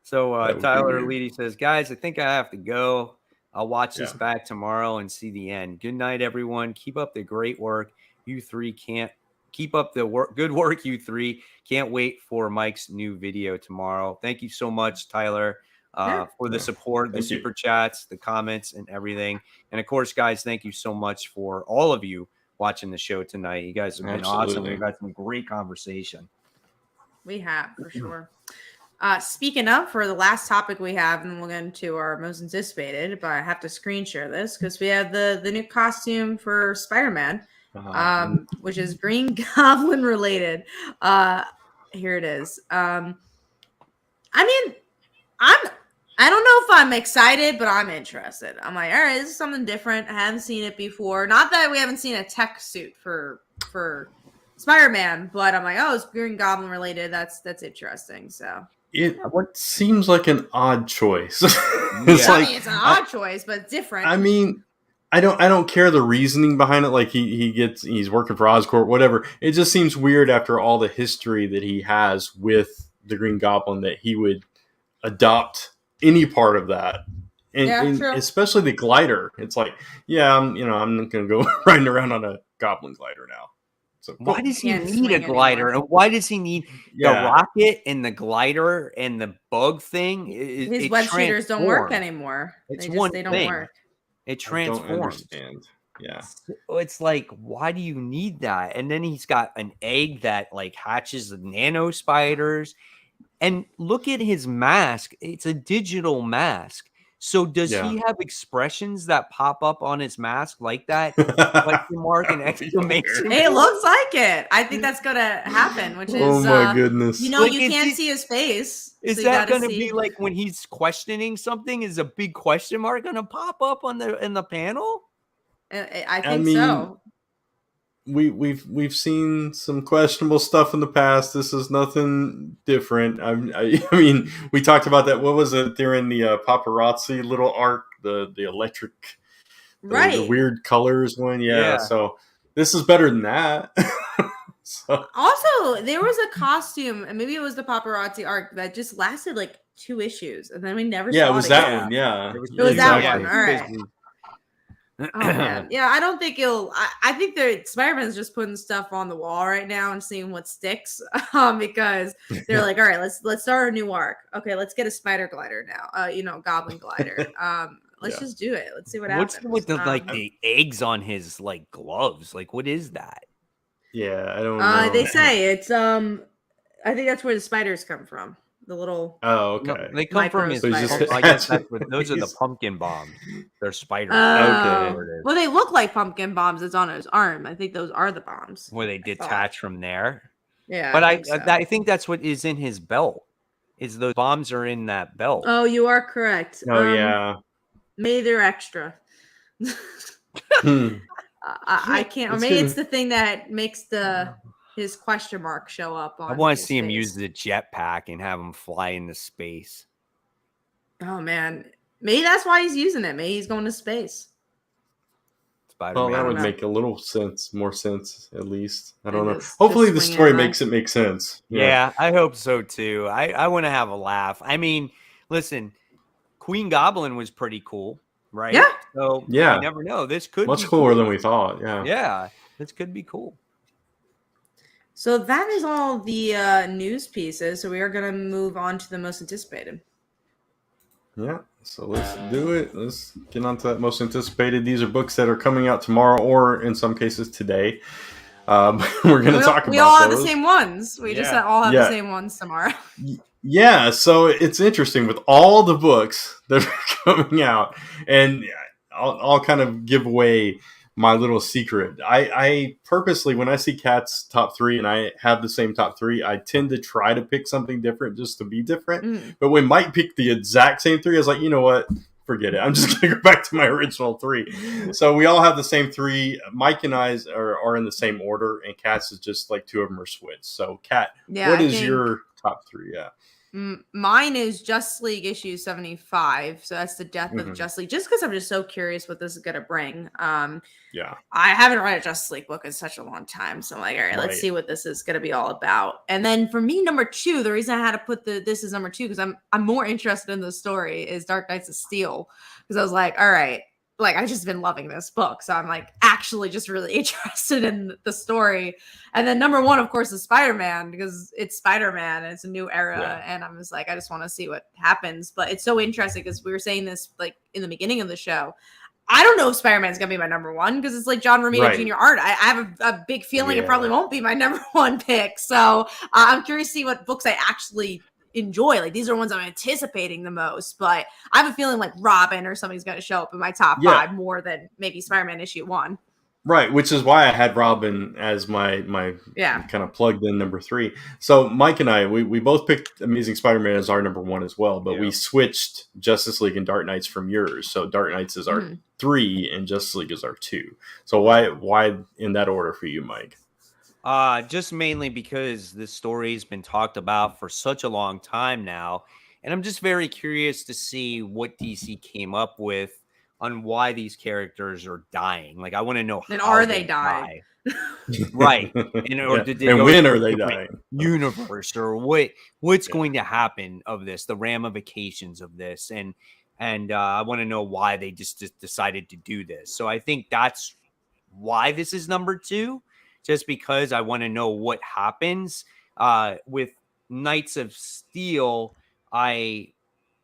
So Tyler Leedy says, guys, I think I have to go. I'll watch this back tomorrow and see the end. Good night, everyone. Keep up the great work. You three can't keep up the good work. You three can't wait for Mike's new video tomorrow. Thank you so much, Tyler, for the support, the super chats, the comments, and everything. And of course, guys, thank you so much for all of you watching the show tonight. You guys have been awesome. We've had some great conversation. We have, for sure. Speaking of, for the last topic we have, and we'll get into our most anticipated, but I have to screen share this because we have the new costume for Spider-Man, which is Green Goblin related. Here it is. I don't know if I'm excited, but I'm interested. I'm like, all right, this is something different. I haven't seen it before. Not that we haven't seen a tech suit for Spider-Man, but I'm like, oh, it's Green Goblin related. That's interesting. So it seems like an odd choice. It's an odd choice, but different. I mean, I don't care the reasoning behind it. Like he's working for Oscorp, whatever. It just seems weird after all the history that he has with the Green Goblin that he would adopt any part of that. And especially the glider. It's like, I'm not going to go riding around on a Goblin glider now. So why does he need a glider? And why does he need the rocket and the glider and the bug thing? His web shooters don't work anymore. They don't work. It transforms. I don't understand. Yeah. So it's like, why do you need that? And then he's got an egg that like hatches the nano spiders. And look at his mask. It's a digital mask. So does he have expressions that pop up on his mask like that? Question mark and exclamation. It looks like it. I think that's going to happen, which is, oh my goodness. you can't see his face. Is that going to be like when he's questioning something? Is a big question mark going to pop up in the panel? I think so. We've seen some questionable stuff in the past. This is nothing different. I mean, we talked about that. What was it? They're in the paparazzi little arc, the electric, the weird colors one. Yeah. So this is better than that. Also, there was a costume, and maybe it was the paparazzi arc that just lasted like 2 issues, and then we never saw it. Yeah, it was that one. Yeah, it was that one. All right. Oh man, I don't think I think that Spider-Man's just putting stuff on the wall right now and seeing what sticks, because they're like, all right, let's start a new arc. Okay, let's get a spider glider now. Goblin glider. Let's just do it. Let's see what happens. What's with the eggs on his like gloves? Like, what is that? Yeah, I don't know. They say it's I think that's where the spiders come from. The little okay. They come from his. I guess those are the pumpkin bombs. They're spiders. Okay. Well, they look like pumpkin bombs. It's on his arm. I think those are the bombs. Where they detach from there. Yeah, but I think that's what is in his belt. Is those bombs are in that belt? Oh, you are correct. Oh yeah. Maybe they're extra. I can't. Or maybe it's the thing that makes his question mark show up on. I want to see him use the jetpack and have him fly into space. Oh man, maybe that's why he's using it. Maybe he's going to space. Well, that would make a little more sense at least. I don't know. Hopefully, the story makes it make sense. Yeah, I hope so too. I want to have a laugh. I mean, listen, Queen Goblin was pretty cool, right? Yeah. So you never know. This could much be cooler cool. than we thought. Yeah. Yeah, this could be cool. So that is all the news pieces. So we are going to move on to the most anticipated. Yeah, so let's do it. Let's get on to that most anticipated. These are books that are coming out tomorrow, or in some cases today. We're going to talk about We all have those. the same ones. We just all have the same ones tomorrow. Yeah, so it's interesting with all the books that are coming out, and I'll kind of give away my little secret. I purposely, when I see Kat's top three and I have the same top three, I tend to try to pick something different just to be different. But when Mike picked the exact same three, I was like, you know what? Forget it. I'm just going to go back to my original three. So we all have the same three. Mike and I are in the same order, and Kat's is just like two of them are switched. So, Kat, what is your top three? Yeah. Mine is Justice League issue 75. So that's the death of Justice League. Just because I'm just so curious what this is going to bring. Yeah. I haven't read a Justice League book in such a long time. So I'm like, all right, let's see what this is going to be all about. And then for me, number two, the reason I had to put this is number two, because I'm more interested in the story, is Dark Knights of Steel. Because I was like, all right, like I've just been loving this book. So I'm like actually just really interested in the story. And then number one, of course, is Spider-Man, because it's Spider-Man and it's a new era. Yeah. And I'm just like, I just want to see what happens. But it's so interesting because we were saying this like in the beginning of the show. I don't know if Spider-Man's going to be my number one because it's like John Romita Jr. art. I have a big feeling it probably won't be my number one pick. So I'm curious to see what books I actually enjoy. Like these are ones I'm anticipating the most, but I have a feeling like Robin or something's going to show up in my top five more than maybe Spider-Man issue 1. Right, which is why I had Robin as my kind of plugged in number 3. So Mike and I, we both picked Amazing Spider-Man as our number 1 as well, but we switched Justice League and Dark Knights from yours. So Dark Knights is our 3 and Justice League is our 2. So why in that order for you, Mike? Just mainly because this story's been talked about for such a long time now, and I'm just very curious to see what DC came up with on why these characters are dying. Like, I want to know how are they dying? Right. Or did they and when are they dying? Universe, or what's going to happen of this, the ramifications of this, and I want to know why they just decided to do this. So I think that's why this is number 2. Just because I want to know what happens with Knights of Steel. I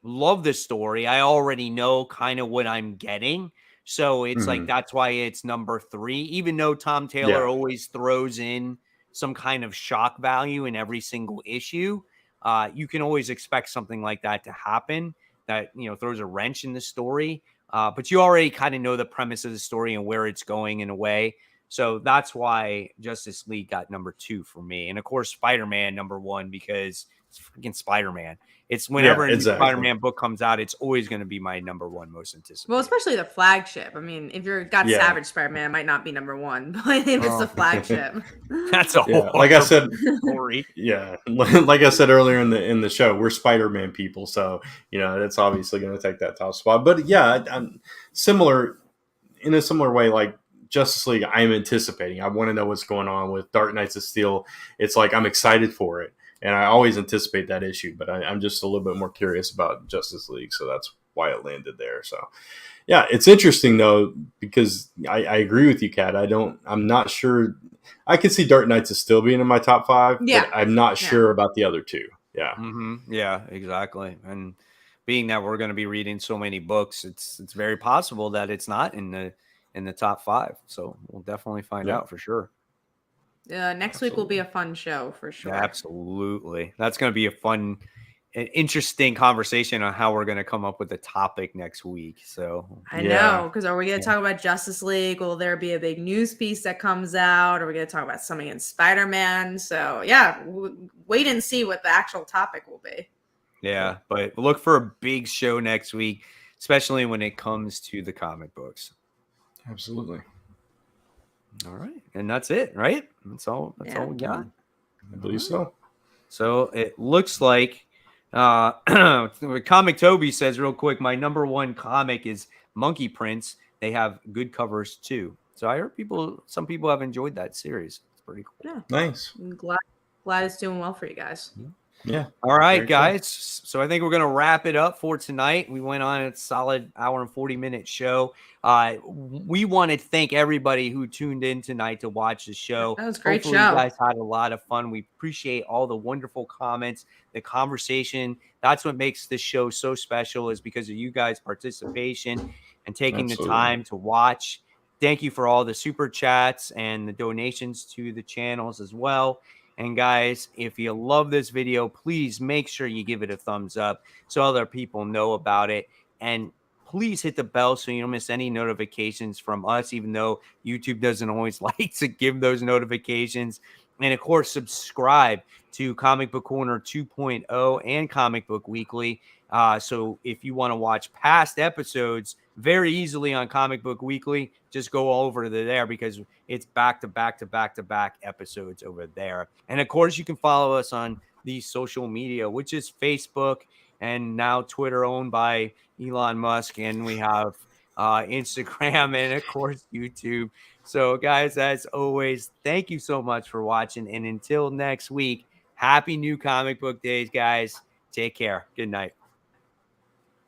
love the story. I already know kind of what I'm getting. So it's like, that's why it's number 3, even though Tom Taylor always throws in some kind of shock value in every single issue. You can always expect something like that to happen that, throws a wrench in the story. But you already kind of know the premise of the story and where it's going in a way. So that's why Justice League got number 2 for me. And of course, Spider-Man number 1, because it's freaking Spider-Man. It's whenever a new Spider-Man book comes out, it's always going to be my number 1 most anticipated. Well, especially the flagship. I mean, if you're got Savage Spider-Man, it might not be number 1, but if it's the flagship. That's a whole like I said, story. Like I said earlier in the show, we're Spider-Man people, so that's obviously going to take that top spot. But I'm in a similar way, like Justice League, I'm anticipating. I want to know what's going on with Dark Knights of Steel. It's like I'm excited for it. And I always anticipate that issue, but I'm just a little bit more curious about Justice League, so that's why it landed there. So, yeah, it's interesting though, because I agree with you, Kat. I'm not sure. I could see Dark Knights is still being in my top 5, but I'm not sure about the other 2. Yeah. Yeah, exactly. And being that we're going to be reading so many books, it's very possible that it's not in the top 5. So we'll definitely find out for sure. Next week will be a fun show for sure. Absolutely. That's going to be a fun and interesting conversation on how we're going to come up with a topic next week. So I know, because are we going to talk about Justice League? Will there be a big news piece that comes out? Are we going to talk about something in Spider-Man? So wait and see what the actual topic will be. Yeah, but look for a big show next week, especially when it comes to the comic books. Absolutely. All right. And that's it, right? That's all we got. I believe so. So it looks like Comic Toby says real quick, my number 1 comic is Monkey Prince. They have good covers too. So I heard some people have enjoyed that series. It's pretty cool. Yeah. Nice. I'm glad it's doing well for you guys. Yeah. All right, Very cool. guys. So I think we're going to wrap it up for tonight. We went on a solid hour and 40-minute show. We want to thank everybody who tuned in tonight to watch the show. That was a great Hopefully show. you guys had a lot of fun. We appreciate all the wonderful comments, the conversation. That's what makes this show so special, is because of you guys' participation and taking the time to watch. Thank you for all the super chats and the donations to the channels as well. And guys, if you love this video, please make sure you give it a thumbs up so other people know about it. And please hit the bell so you don't miss any notifications from us, even though YouTube doesn't always like to give those notifications. And of course, subscribe to Comic Book Corner 2.0 and Comic Book Weekly. So if you want to watch past episodes very easily on Comic Book Weekly, just go over to there, because it's back to back episodes over there. And of course, you can follow us on the social media, which is Facebook and now Twitter, owned by Elon Musk. And we have Instagram and of course YouTube. So guys, as always, thank you so much for watching. And until next week, happy new comic book days, guys. Take care. Good night.